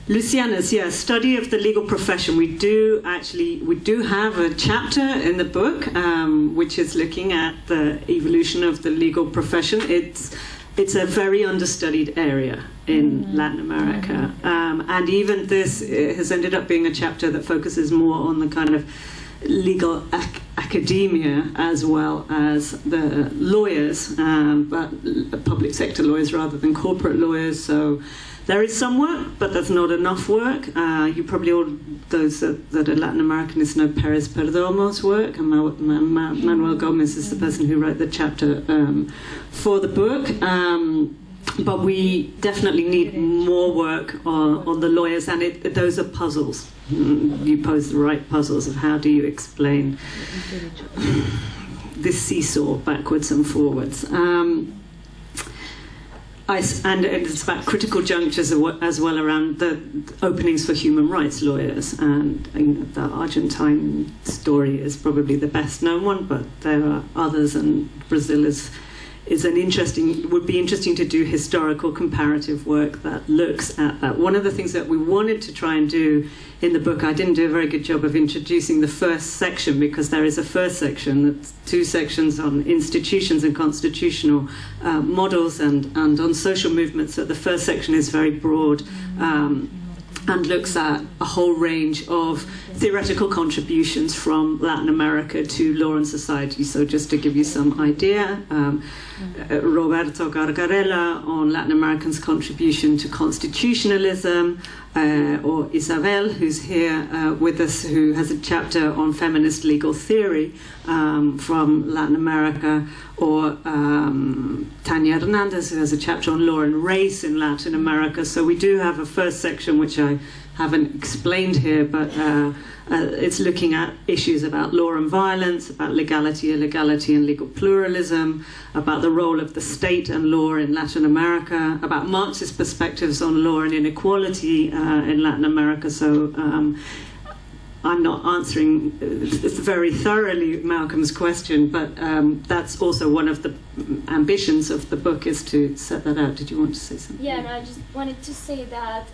Speaker 2: Luciana's, study of the legal profession. We do have a chapter in the book which is looking at the evolution of the legal profession. It's a very understudied area in Latin America, and even this has ended up being a chapter that focuses more on the kind of legal academia as well as the lawyers, but public sector lawyers rather than corporate lawyers. So there is some work, but that's not enough work. You probably all, those that are Latin Americanists, know Perez Perdomo's work, and Manuel Gomez is the person who wrote the chapter for the book. But we definitely need more work on the lawyers, and those are puzzles. You pose the right puzzles of how do you explain this seesaw backwards and forwards. and it's about critical junctures as well around the openings for human rights lawyers. And the Argentine story is probably the best known one, but there are others, and Brazil would be interesting to do historical comparative work that looks at that. One of the things that we wanted to try and do in the book, I didn't do a very good job of introducing the first section, because there is a first section, that's 2 sections on institutions and constitutional models and on social movements. So the first section is very broad and looks at a whole range of theoretical contributions from Latin America to law and society. So just to give you some idea, Roberto Gargarella on Latin Americans' contribution to constitutionalism, or Isabel, who's here with us, who has a chapter on feminist legal theory from Latin America, or Tania Hernandez, who has a chapter on law and race in Latin America. So we do have a first section, which I haven't explained here, but it's looking at issues about law and violence, about legality, illegality, and legal pluralism, about the role of the state and law in Latin America, about Marxist perspectives on law and inequality in Latin America. So I'm not answering very thoroughly Malcolm's question, but that's also one of the ambitions of the book, is to set that out. Did you want to say something?
Speaker 5: Yeah, no, I just wanted to say that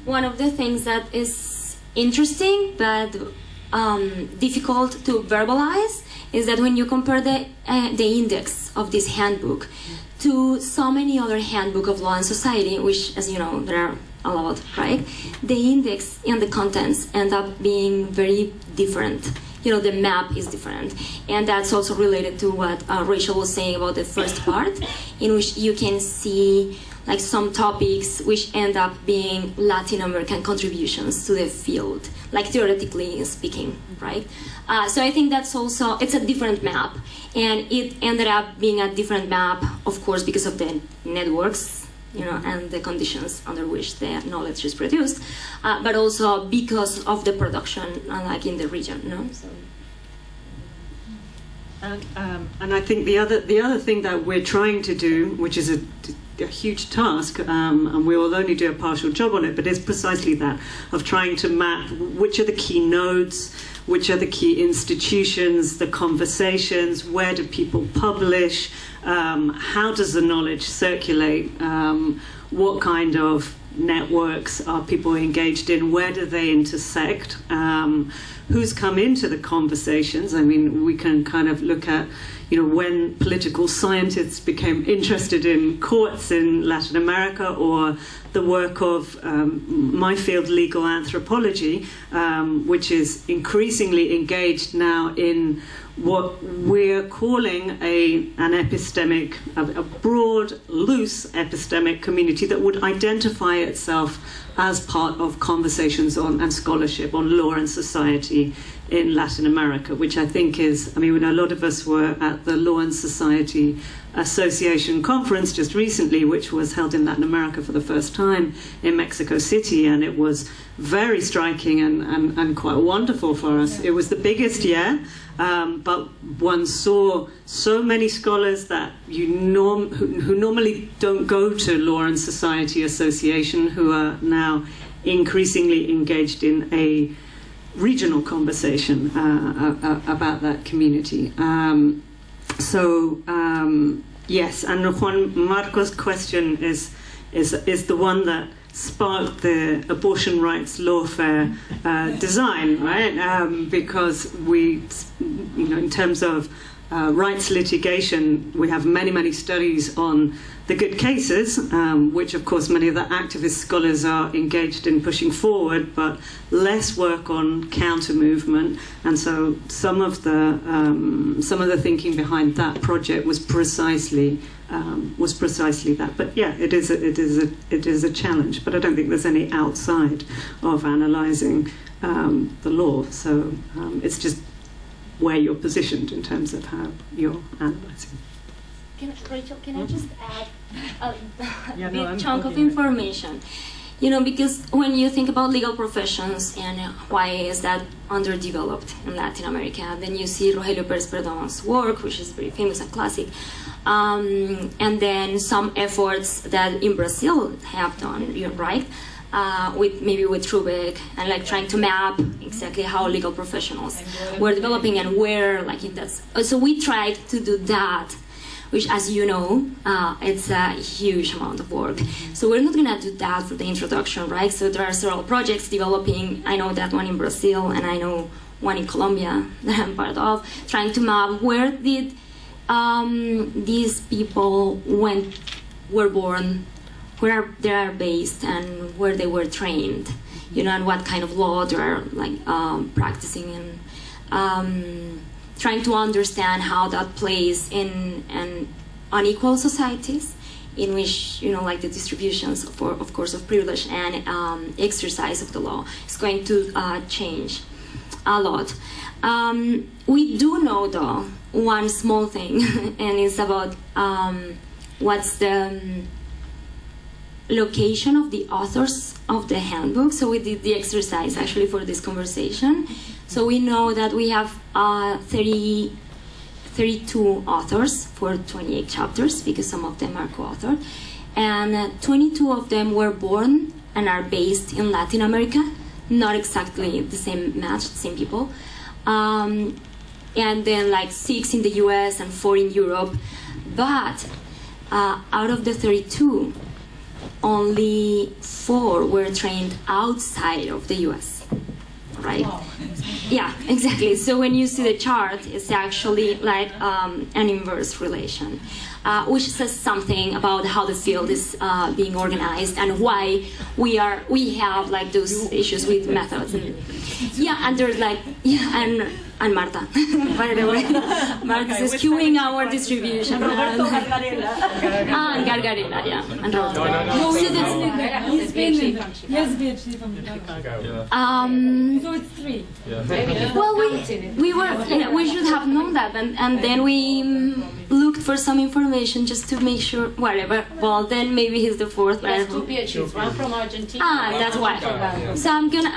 Speaker 5: one of the things that is interesting but difficult to verbalize is that when you compare the index of this handbook to so many other handbook of law and society, which, as you know, there are a lot, right? The index and the contents end up being very different. The map is different. And that's also related to what Rachel was saying about the first part, in which you can see like some topics which end up being Latin American contributions to the field, like theoretically speaking, right? So I think that's also, it's a different map. And it ended up being a different map, of course, because of the networks, and the conditions under which the knowledge is produced, but also because of the production, like in the region, So.
Speaker 2: And I think the other thing that we're trying to do, which is a huge task, and we will only do a partial job on it, but it's precisely that, of trying to map which are the key nodes, which are the key institutions, the conversations, where do people publish, how does the knowledge circulate, what kind of networks are people engaged in, where do they intersect, who's come into the conversations. I mean, we can kind of look at, when political scientists became interested in courts in Latin America, or the work of my field, legal anthropology, which is increasingly engaged now in what we're calling an epistemic, a broad, loose epistemic community that would identify itself as part of conversations on and scholarship on law and society in Latin America, which I think is, a lot of us were at the Law and Society Association conference just recently, which was held in Latin America for the first time in Mexico City, and it was very striking and quite wonderful for us. It was the biggest year, but one saw so many scholars that who normally don't go to Law and Society Association, who are now increasingly engaged in a regional conversation about that community. Yes, and Juan Marco's question is the one that sparked the abortion rights lawfare design, right? Because we, in terms of rights litigation, we have many studies on the good cases, which of course many of the activist scholars are engaged in pushing forward, but less work on counter movement. And so some of the thinking behind that project was precisely that. But yeah, it is a challenge. But I don't think there's any outside of analysing the law. So it's just where you're positioned in terms of how you're analysing.
Speaker 5: Rachel, can I just add a big chunk of information? Because when you think about legal professions and why is that underdeveloped in Latin America, then you see Rogelio Pérez Perdón's work, which is very famous and classic, and then some efforts that in Brazil have done, right? With Rubik, and like trying to map exactly how legal professionals were developing and where, like in that. So we tried to do that, which, as you know, it's a huge amount of work. So we're not gonna do that for the introduction, right? So there are several projects developing. I know that one in Brazil, and I know one in Colombia that I'm part of, trying to map where did these people were born, where they are based, and where they were trained, and what kind of law they are like practicing, and trying to understand how that plays in unequal societies, in which like the distributions of course of privilege and exercise of the law is going to change a lot. We do know though one small thing, and it's about what's the location of the authors of the handbook. So we did the exercise actually for this conversation. So we know that we have 32 authors for 28 chapters, because some of them are co-authored, and 22 of them were born and are based in Latin America, not exactly the same match, the same people, and then like 6 in the US and 4 in Europe. But out of the 32, only 4 were trained outside of the US, right? Wow. Yeah, exactly. So when you see the chart, it's actually like an inverse relation, which says something about how the field is being organized and why we have like those issues with methods. And there's like, and Marta, by the way. Marta is skewing our distribution. And Gargarella, and Roberto.
Speaker 3: He's PhD from Chicago. So it's 3.
Speaker 5: Well, we should have known that, and then we looked for some information just to make sure, whatever. Well, then maybe he's the 4th.
Speaker 10: He has 2 PhDs, one from Argentina.
Speaker 5: That's why. So we're gonna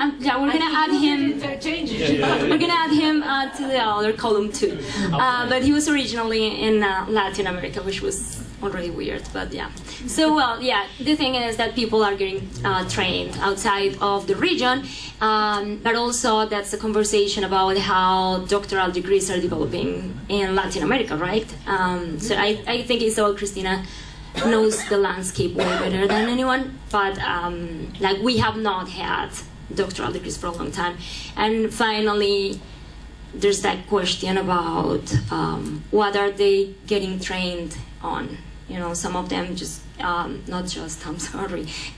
Speaker 5: add him. We're gonna add him to the other column too. But he was originally in Latin America, which was already weird, but yeah. So the thing is that people are getting trained outside of the region, but also that's a conversation about how doctoral degrees are developing in Latin America, right? So I think Isabel Cristina knows the landscape way better than anyone, but like we have not had doctoral degrees for a long time. And finally, there's that question about what are they getting trained on? Some of them just,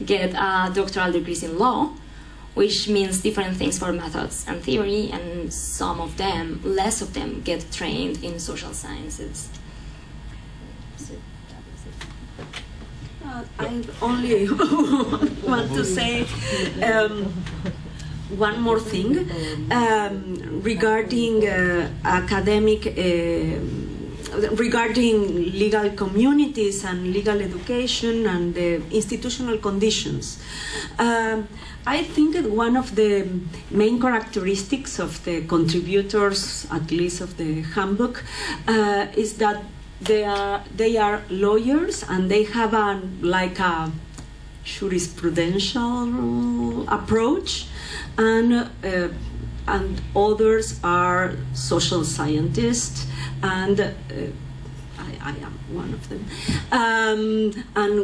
Speaker 5: get doctoral degrees in law, which means different things for methods and theory, and some of them, less of them, get trained in social sciences. So that was it.
Speaker 4: I only want to say one more thing regarding academic, regarding legal communities and legal education and the institutional conditions. I think that one of the main characteristics of the contributors, at least of the handbook, is that they are lawyers and they have a jurisprudential approach, and others are social scientists, and I am one of them. And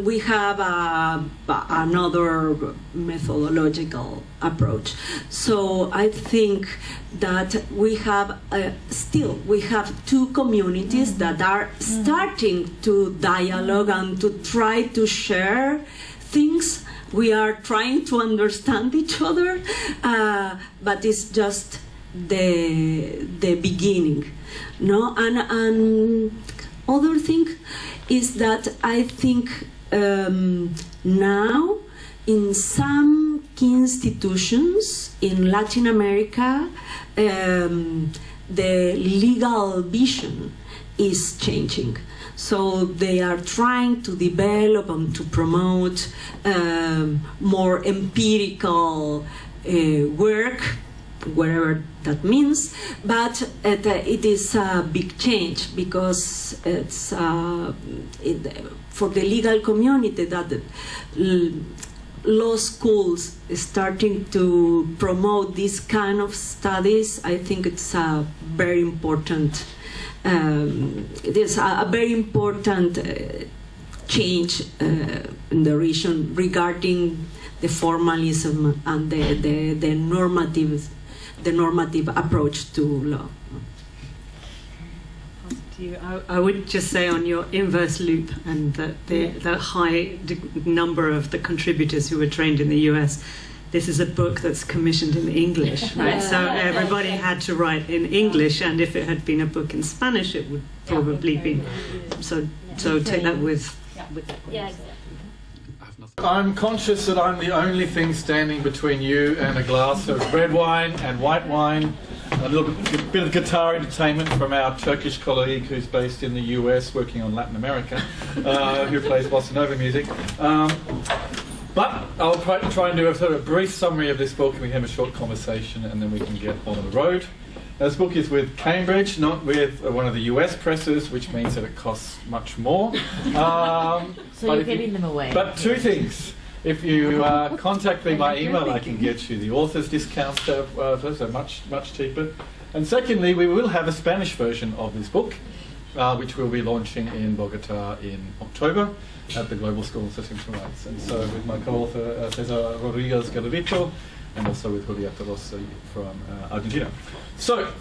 Speaker 4: we have another methodological approach. So I think that we have we have 2 communities that are starting to dialogue and to try to share things. We are trying to understand each other, but it's just the beginning, no? And other thing is that I think now in some key institutions in Latin America, the legal vision is changing. So they are trying to develop and to promote more empirical work, whatever that means, but it is a big change because it's for the legal community that law schools starting to promote this kind of studies. I think it's a very important. It is a very important change in the region regarding the formalism and the normative approach to law.
Speaker 2: I would just say on your inverse loop and the high number of the contributors who were trained in the US, this is a book that's commissioned in English, right? So everybody had to write in English, and if it had been a book in Spanish, it would probably be. So take that with that.
Speaker 5: Yeah, exactly.
Speaker 7: I'm conscious that I'm the only thing standing between you and a glass of red wine and white wine, a little bit of guitar entertainment from our Turkish colleague who's based in the US working on Latin America, who plays bossa nova music. But I'll try and do a sort of brief summary of this book, and we can have a short conversation, and then we can get on the road. Now, this book is with Cambridge, not with one of the US presses, which means that it costs much more.
Speaker 10: So you're giving them away.
Speaker 7: But two things. If you contact me by email, I can get you the author's discount, so much cheaper. And secondly, we will have a Spanish version of this book, which we'll be launching in Bogota in October at the Global School of Transitional Rights. And so with my co-author, César Rodríguez-Garavito, and also with Julieta Rossi from Argentina. So,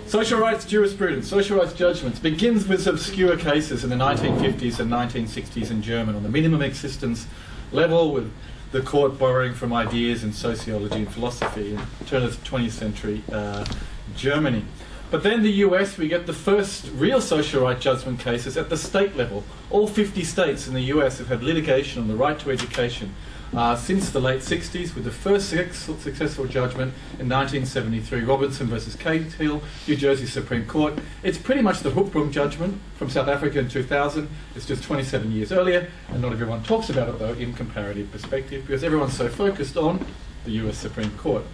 Speaker 7: social rights jurisprudence, social rights judgments, begins with obscure cases in the 1950s and 1960s in Germany on the minimum existence level, with the court borrowing from ideas in sociology and philosophy in turn of the 20th century Germany. But then the US, we get the first real social right judgment cases at the state level. All 50 states in the US have had litigation on the right to education since the late 60s, with the first successful judgment in 1973, Robinson versus Cahill, New Jersey Supreme Court. It's pretty much the Hoekboom judgment from South Africa in 2000. It's just 27 years earlier, and not everyone talks about it, though, in comparative perspective, because everyone's so focused on the US Supreme Court.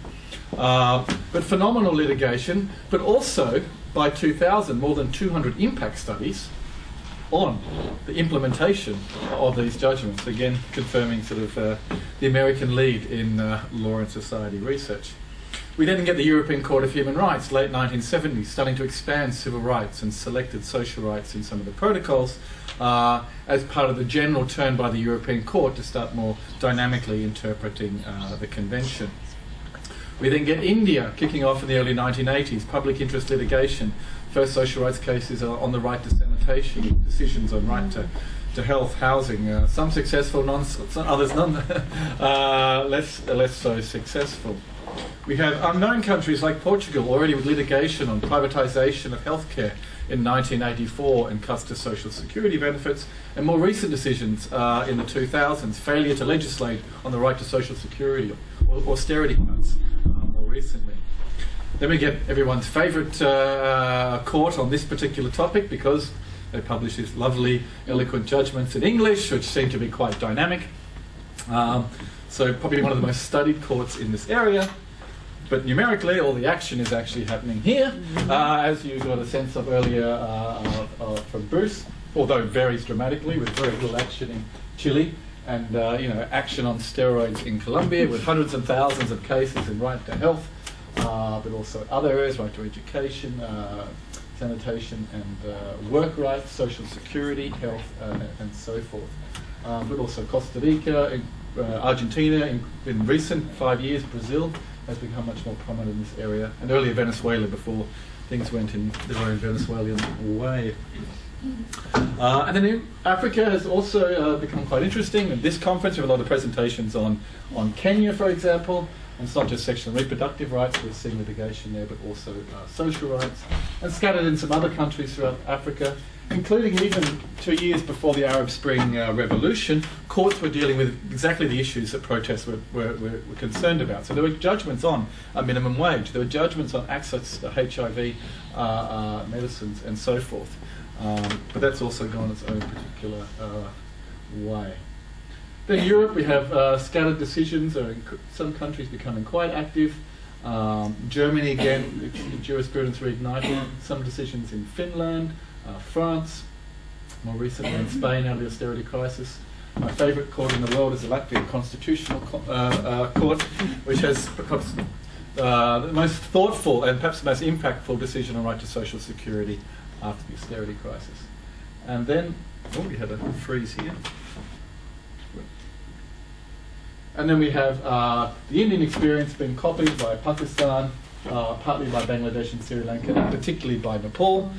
Speaker 7: But phenomenal litigation, but also, by 2000, more than 200 impact studies on the implementation of these judgments, again confirming sort of the American lead in law and society research. We then get the European Court of Human Rights, late 1970s, starting to expand civil rights and selected social rights in some of the protocols as part of the general turn by the European Court to start more dynamically interpreting the convention. We then get India kicking off in the early 1980s, public interest litigation. First social rights cases are on the right to sanitation, decisions on right to health, housing. Some successful, others less so successful. We have unknown countries like Portugal already with litigation on privatisation of healthcare in 1984 and cuts to social security benefits, and more recent decisions in the 2000s, failure to legislate on the right to social security or austerity cuts more recently. Then we get everyone's favourite court on this particular topic, because they publish these lovely, eloquent judgments in English, which seem to be quite dynamic. So probably one of the most studied courts in this area. But numerically, all the action is actually happening here, as you got a sense of earlier from Bruce, although it varies dramatically, with very little action in Chile, and action on steroids in Colombia, with hundreds and thousands of cases in right to health, but also other areas, right to education, sanitation and work rights, social security, health, and so forth. But also Costa Rica, Argentina, in recent 5 years, Brazil has become much more prominent in this area, and earlier Venezuela before things went in their own Venezuelan way. And then Africa has also become quite interesting. At this conference, we have a lot of presentations on Kenya, for example. And it's not just sexual and reproductive rights, we're seeing litigation there, but also social rights. And scattered in some other countries throughout Africa. including even 2 years before the Arab Spring Revolution, courts were dealing with exactly the issues that protests were concerned about. So there were judgments on a minimum wage, there were judgments on access to HIV medicines and so forth. But that's also gone its own particular way. Then in Europe we have scattered decisions, or in some countries becoming quite active. Germany again, the jurisprudence reignited. Some decisions in Finland, France, more recently in Spain out of the austerity crisis. My favourite court in the world is the Latvian Constitutional Court, which has perhaps the most thoughtful and perhaps the most impactful decision on right to social security after the austerity crisis. And then, we had a freeze here. And then we have the Indian experience being copied by Pakistan, partly by Bangladesh and Sri Lanka, and particularly by Nepal.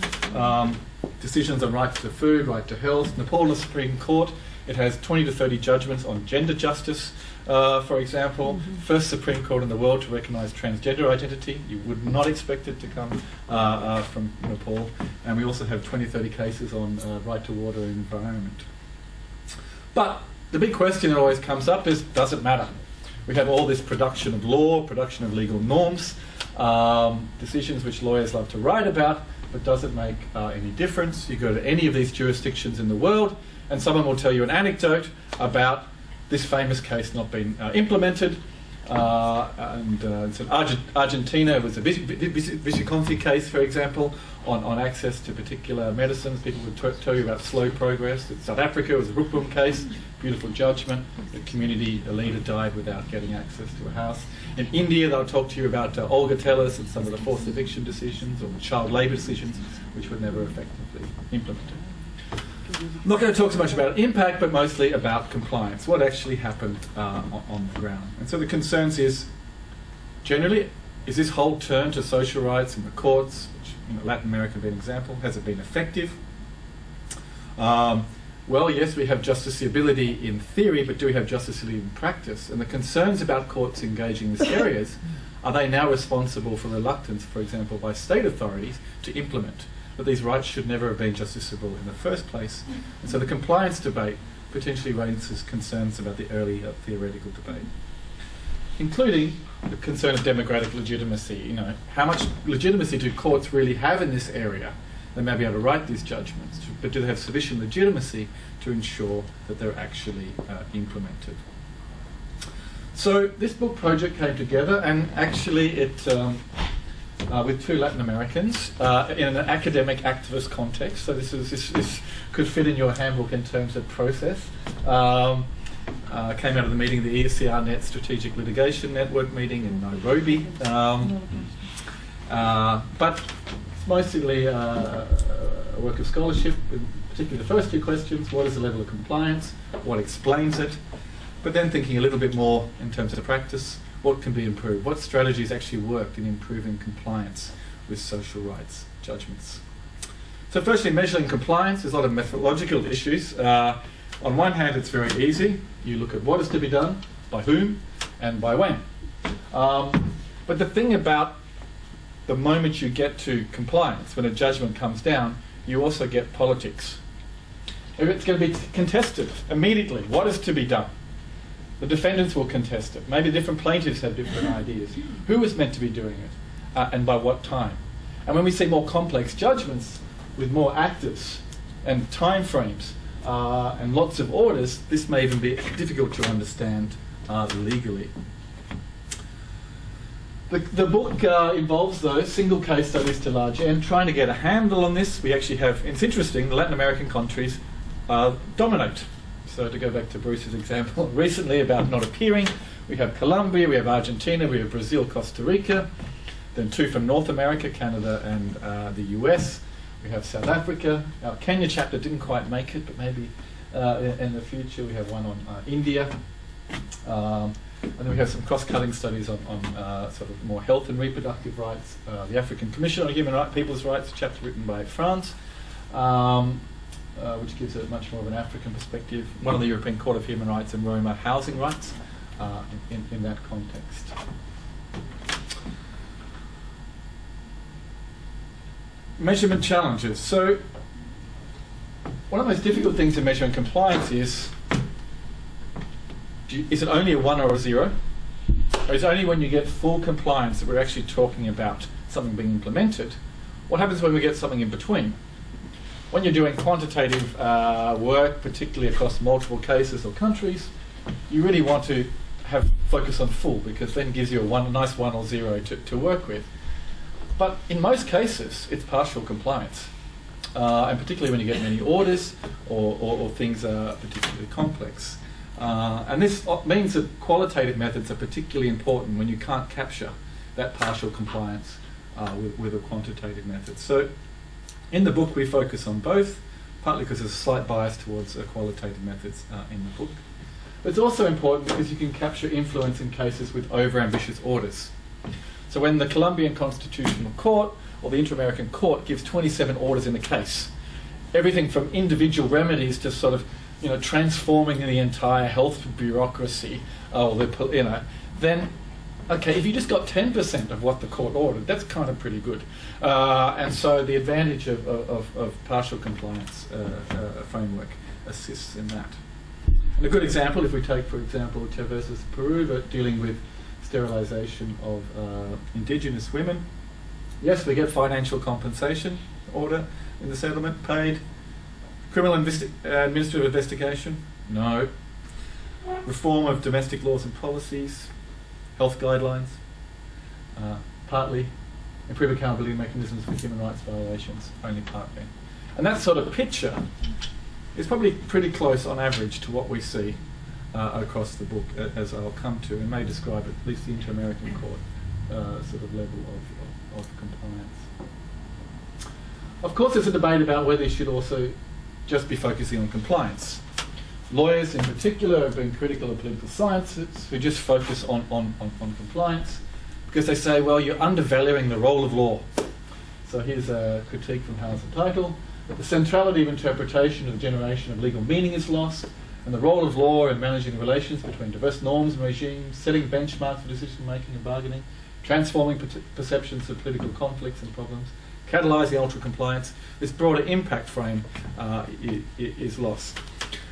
Speaker 7: Decisions on right to food, right to health. Nepal Supreme Court, it has 20 to 30 judgments on gender justice, for example. First Supreme Court in the world to recognise transgender identity. You would not expect it to come from Nepal. And we also have 20-30 cases on right to water and environment. But the big question that always comes up is, does it matter? We have all this production of law, production of legal norms, decisions which lawyers love to write about, but does it make any difference? You go to any of these jurisdictions in the world, and someone will tell you an anecdote about this famous case not being implemented. So Argentina was a Visconti case, for example, on access to particular medicines. People would tell you about slow progress. In South Africa was a Rupum case, beautiful judgment. The community leader died without getting access to a house. In India, they'll talk to you about Olga Tellers and some of the forced eviction decisions or child labour decisions, which were never effectively implemented. I'm not going to talk so much about impact, but mostly about compliance, what actually happened on the ground. And so the concerns is, generally, is this whole turn to social rights in the courts, which Latin America being an example, has it been effective? Well, yes, we have justiciability in theory, but do we have justiciability in practice? And the concerns about courts engaging in these areas, are they now responsible for reluctance, for example, by state authorities to implement that these rights should never have been justiciable in the first place? And so the compliance debate potentially raises concerns about the early theoretical debate, including the concern of democratic legitimacy. How much legitimacy do courts really have in this area? They may be able to write these judgments, but do they have sufficient legitimacy to ensure that they're actually implemented? So this book project came together, and actually it with two Latin Americans in an academic activist context. So this could fit in your handbook in terms of process. Came out of the meeting, the ESCR Net Strategic Litigation Network meeting in Nairobi. But it's mostly a work of scholarship, particularly the first two questions: what is the level of compliance? What explains it? But then thinking a little bit more in terms of practice. What can be improved? What strategies actually worked in improving compliance with social rights judgments? So firstly, measuring compliance, there's a lot of methodological issues. On one hand, it's very easy. You look at what is to be done, by whom, and by when. But the thing about the moment you get to compliance, when a judgment comes down, you also get politics. It's going to be contested immediately. What is to be done? The defendants will contest it. Maybe different plaintiffs have different ideas. Who is meant to be doing it, and by what time? And when we see more complex judgments with more actors and time frames and lots of orders, this may even be difficult to understand legally. The book involves, though, single case studies to large end, trying to get a handle on this. We actually have, it's interesting, the Latin American countries dominate. So to go back to Bruce's example recently about not appearing, we have Colombia, we have Argentina, we have Brazil, Costa Rica, then two from North America, Canada and the US. We have South Africa. Our Kenya chapter didn't quite make it, but maybe in the future we have one on India. And then we have some cross-cutting studies on sort of more health and reproductive rights. The African Commission on Human Rights, People's Rights, a chapter written by France. Which gives it much more of an African perspective. One on the European Court of Human Rights and Roma housing rights in that context. Measurement challenges. So one of the most difficult things to measure in compliance is it only a 1 or a 0? Or is it only when you get full compliance that we're actually talking about something being implemented? What happens when we get something in between? When you're doing quantitative work, particularly across multiple cases or countries, you really want to have focus on full, because then it gives you a nice 1 or 0 to work with. But in most cases, it's partial compliance. And particularly when you get many orders or things are particularly complex. And this means that qualitative methods are particularly important when you can't capture that partial compliance with a quantitative method. So in the book we focus on both, partly because there's a slight bias towards qualitative methods in the book. But it's also important because you can capture influence in cases with over-ambitious orders. So when the Colombian Constitutional Court or the Inter-American Court gives 27 orders in the case, everything from individual remedies to sort of, transforming the entire health bureaucracy, then, okay, if you just got 10% of what the court ordered, that's kind of pretty good. And so the advantage of partial compliance framework assists in that. And a good example, if we take, for example, Che versus Peru, dealing with sterilisation of Indigenous women, yes, we get financial compensation order in the settlement paid. Criminal administrative investigation? No. Reform of domestic laws and policies, health guidelines, partly. Improve accountability mechanisms for human rights violations, only partly. And that sort of picture is probably pretty close on average to what we see across the book, as I'll come to, and may describe at least the Inter-American Court sort of level of compliance. Of course, there's a debate about whether you should also just be focusing on compliance. Lawyers in particular have been critical of political sciences who just focus on compliance, because they say, well, you're undervaluing the role of law. So here's a critique from Howard's title: that the centrality of interpretation of the generation of legal meaning is lost, and the role of law in managing relations between diverse norms and regimes, setting benchmarks for decision-making and bargaining, transforming perceptions of political conflicts and problems, catalysing ultra-compliance, this broader impact frame is lost.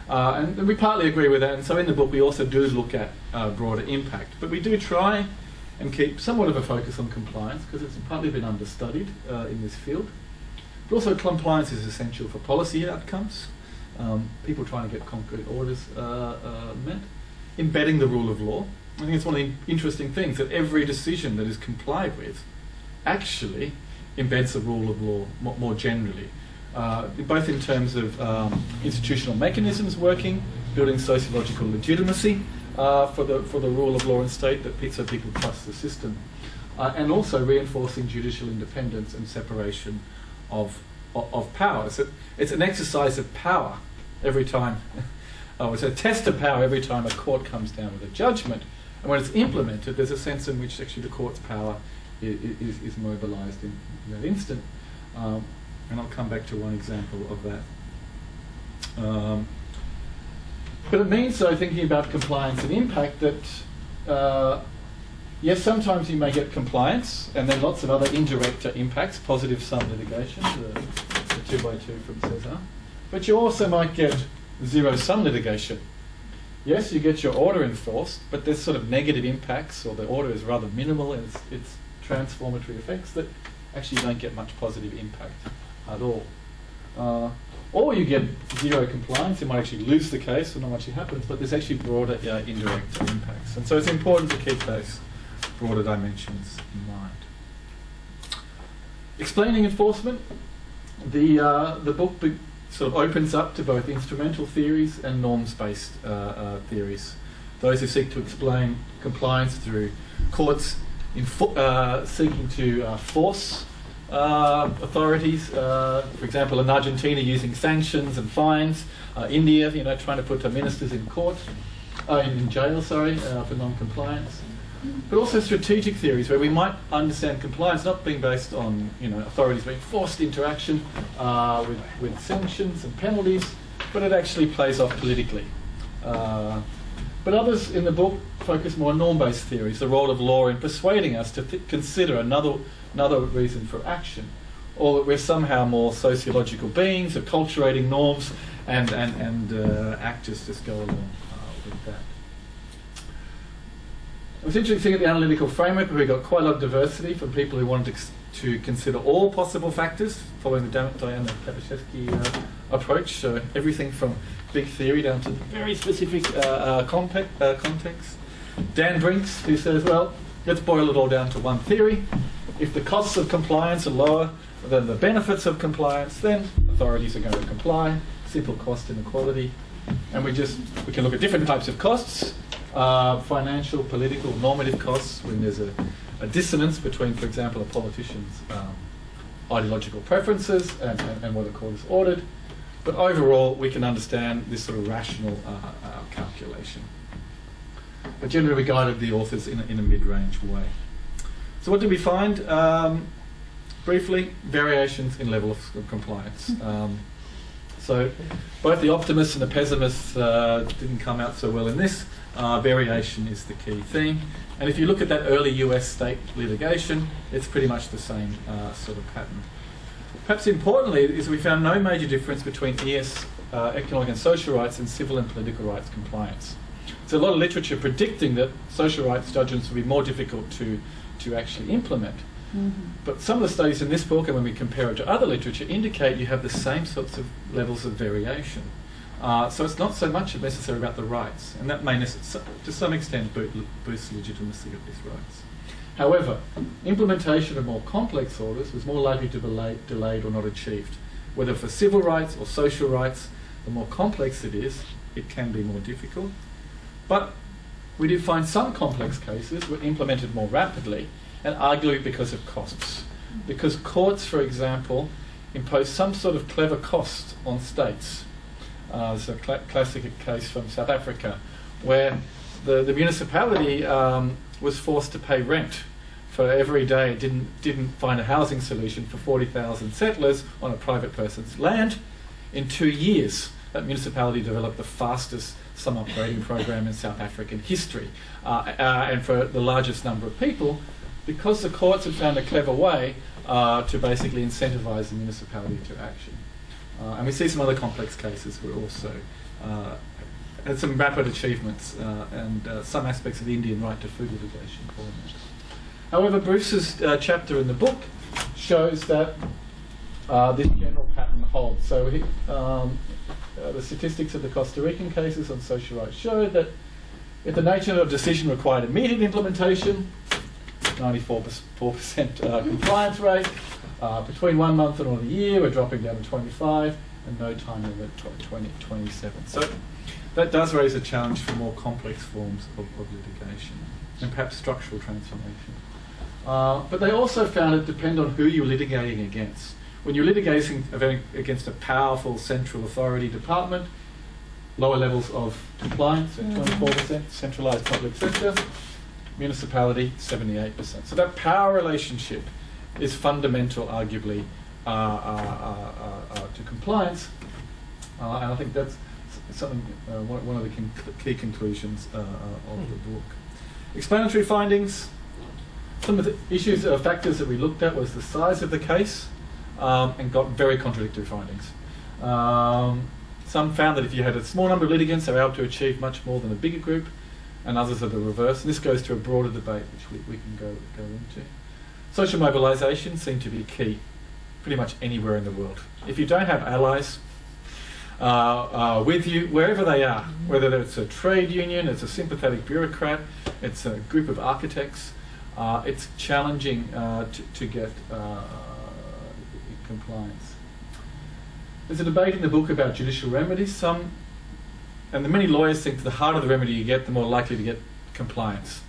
Speaker 7: And we partly agree with that, and so in the book we also do look at broader impact. But we do try and keep somewhat of a focus on compliance, because it's partly been understudied in this field. But also compliance is essential for policy outcomes, people trying to get concrete orders met, embedding the rule of law. I think it's one of the interesting things, that every decision that is complied with actually embeds the rule of law more generally, both in terms of institutional mechanisms working, building sociological legitimacy for the rule of law and state, so people trust the system, and also reinforcing judicial independence and separation of power. So it's an exercise of power every time, it's a test of power every time a court comes down with a judgment, and when it's implemented, there's a sense in which actually the court's power is mobilised in that instant. And I'll come back to one example of that. But it means, though, thinking about compliance and impact, that yes, sometimes you may get compliance, and then lots of other indirect impacts, positive sum litigation, the 2x2 from César. But you also might get zero-sum litigation. Yes, you get your order enforced, but there's sort of negative impacts, or the order is rather minimal in its transformatory effects that actually don't get much positive impact at all. Or you get zero compliance, you might actually lose the case, or not much happens, but there's actually broader indirect impacts. And so it's important to keep those broader dimensions in mind. Explaining enforcement, the book sort of opens up to both instrumental theories and norms-based theories. Those who seek to explain compliance through courts seeking to force authorities, for example, in Argentina using sanctions and fines, India, trying to put ministers in court, in jail, for non-compliance. But also strategic theories where we might understand compliance not being based on authorities being forced into action with sanctions and penalties, but it actually plays off politically. But others in the book focus more on norm-based theories, the role of law in persuading us to consider another reason for action, or that we're somehow more sociological beings, acculturating norms, and actors just go along with that. It was interesting at the analytical framework where we got quite a lot of diversity from people who wanted to consider all possible factors, following the Diana Kapaszewski approach, so everything from big theory down to very specific context. Dan Brinks, who says, well, let's boil it all down to one theory. If the costs of compliance are lower than the benefits of compliance, then authorities are going to comply. Simple cost inequality. And we can look at different types of costs, financial, political, normative costs, when there's a dissonance between, for example, a politician's ideological preferences and what a court has ordered. But overall, we can understand this sort of rational calculation. But generally, we guided the authors in a mid-range way. So what did we find? Briefly, variations in level of compliance. So both the optimists and the pessimists didn't come out so well in this. Variation is the key thing. And if you look at that early US state litigation, it's pretty much the same sort of pattern. Perhaps importantly is we found no major difference between ES, economic and social rights, and civil and political rights compliance. There's a lot of literature predicting that social rights judgments will be more difficult to actually implement. But some of the studies in this book, and when we compare it to other literature, indicate you have the same sorts of levels of variation. So it's not so much necessary about the rights, and that may to some extent boost the legitimacy of these rights. However, implementation of more complex orders was more likely to be delayed or not achieved. Whether for civil rights or social rights, the more complex it is, it can be more difficult. But we did find some complex cases were implemented more rapidly, and arguably because of costs. Because courts, for example, impose some sort of clever cost on states. There's a classic case from South Africa where the municipality was forced to pay rent for every day it didn't find a housing solution for 40,000 settlers on a private person's land. In 2 years, that municipality developed the fastest slum upgrading program in South African history, and for the largest number of people, because the courts had found a clever way to basically incentivise the municipality to action. And we see some other complex cases where also had some rapid achievements and some aspects of the Indian right to food litigation following that. However, Bruce's chapter in the book shows that this general pattern holds. So the statistics of the Costa Rican cases on social rights show that if the nature of decision required immediate implementation, 94% compliance rate. Between 1 month and a year, we're dropping down to 25, and no time limit 27. So that does raise a challenge for more complex forms of litigation, and perhaps structural transformation. But they also found it depend on who you're litigating against. When you're litigating against a powerful central authority department, lower levels of compliance at 24%, centralised public sector, municipality 78%. So that power relationship is fundamental, arguably, to compliance, and I think that's something one of the key conclusions of the book. Explanatory findings. Some of the issues or factors that we looked at was the size of the case, and got very contradictory findings. Some found that if you had a small number of litigants, they were able to achieve much more than a bigger group, and others are the reverse. And this goes to a broader debate, which we can go into. Social mobilisation seemed to be key pretty much anywhere in the world. If you don't have allies with you, wherever they are, whether it's a trade union, it's a sympathetic bureaucrat, it's a group of architects, it's challenging to get compliance. There's a debate in the book about judicial remedies. And the many lawyers think the harder the remedy you get, the more likely to get compliance.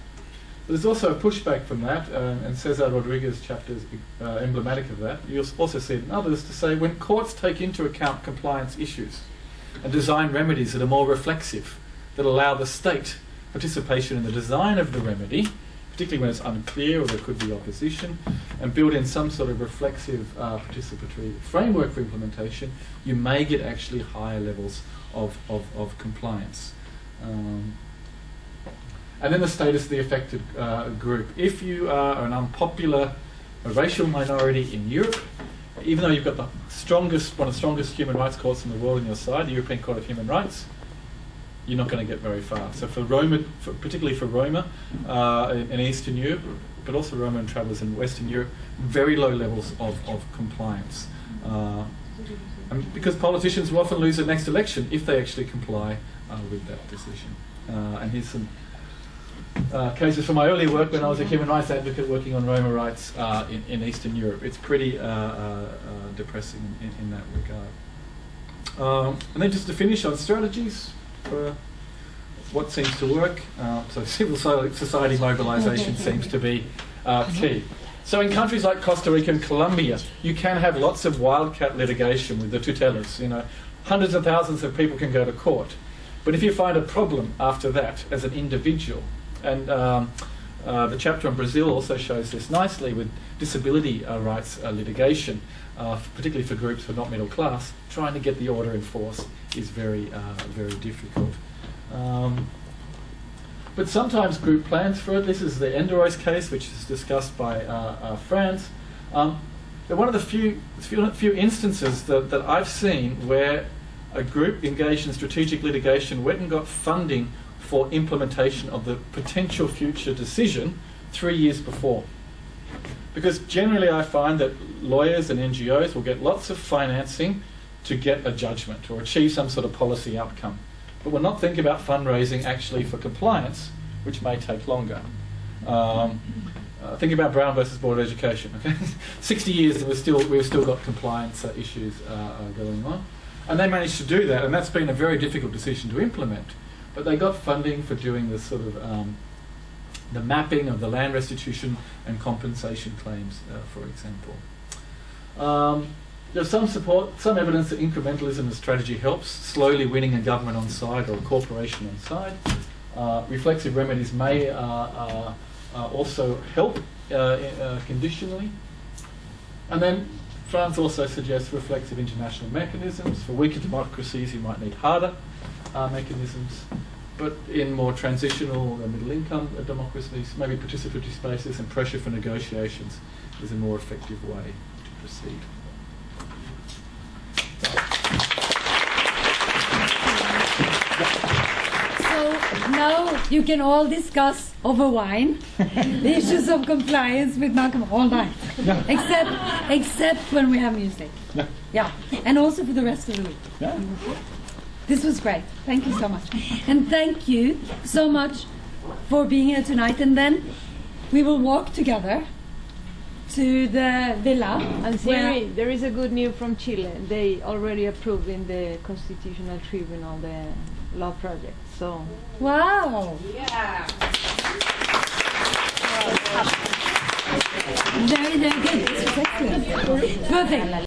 Speaker 7: But there's also a pushback from that, and César Rodríguez chapter is emblematic of that. You'll also see it in others to say when courts take into account compliance issues and design remedies that are more reflexive, that allow the state participation in the design of the remedy, particularly when it's unclear or there could be opposition, and build in some sort of reflexive participatory framework for implementation, you may get actually higher levels of compliance. And then the status of the affected group. If you are an unpopular racial minority in Europe, even though you've got one of the strongest human rights courts in the world on your side, the European Court of Human Rights, you're not going to get very far. So for Roma, particularly for Roma in Eastern Europe, but also Roma and travellers in Western Europe, very low levels of compliance. And because politicians will often lose the next election if they actually comply with that decision. And here's some cases from my earlier work when I was a human rights advocate working on Roma rights in Eastern Europe. It's pretty depressing in that regard. And then just to finish on strategies for what seems to work. So civil society mobilisation seems to be key. So in countries like Costa Rica and Colombia, you can have lots of wildcat litigation with the tutelas. You know, hundreds of thousands of people can go to court. But if you find a problem after that as an individual, and the chapter on Brazil also shows this nicely with disability rights litigation, particularly for groups who are not middle class, trying to get the order enforced is very difficult. But sometimes group plans for it. This is the Enderois case, which is discussed by France. They're one of the few instances that I've seen where a group engaged in strategic litigation went and got funding for implementation of the potential future decision 3 years before. Because generally I find that lawyers and NGOs will get lots of financing to get a judgment or achieve some sort of policy outcome. But we're not thinking about fundraising actually for compliance, which may take longer. Think about Brown versus Board of Education. Okay? 60 years and we've still got compliance issues going on. And they managed to do that, and that's been a very difficult decision to implement. But they got funding for doing the sort of the mapping of the land restitution and compensation claims, for example. There's some evidence that incrementalism as strategy helps, slowly winning a government on side or a corporation on side. Reflexive remedies may also help conditionally. And then France also suggests reflexive international mechanisms. For weaker democracies, you might need harder mechanisms. But in more transitional or middle-income democracies, maybe participatory spaces and pressure for negotiations is a more effective way to proceed.
Speaker 3: So now you can all discuss over wine the issues of compliance with Malcolm all night, except when we have music. Yeah, and also for the rest of the week.
Speaker 7: Yeah.
Speaker 3: This was great. Thank you so much. And thank you so much for being here tonight. And then we will walk together to the villa.
Speaker 10: And Siri, there is a good news from Chile. They already approved in the Constitutional Tribunal the law project. So
Speaker 3: wow.
Speaker 10: Yeah.
Speaker 3: Very, very good. This was excellent. Perfect.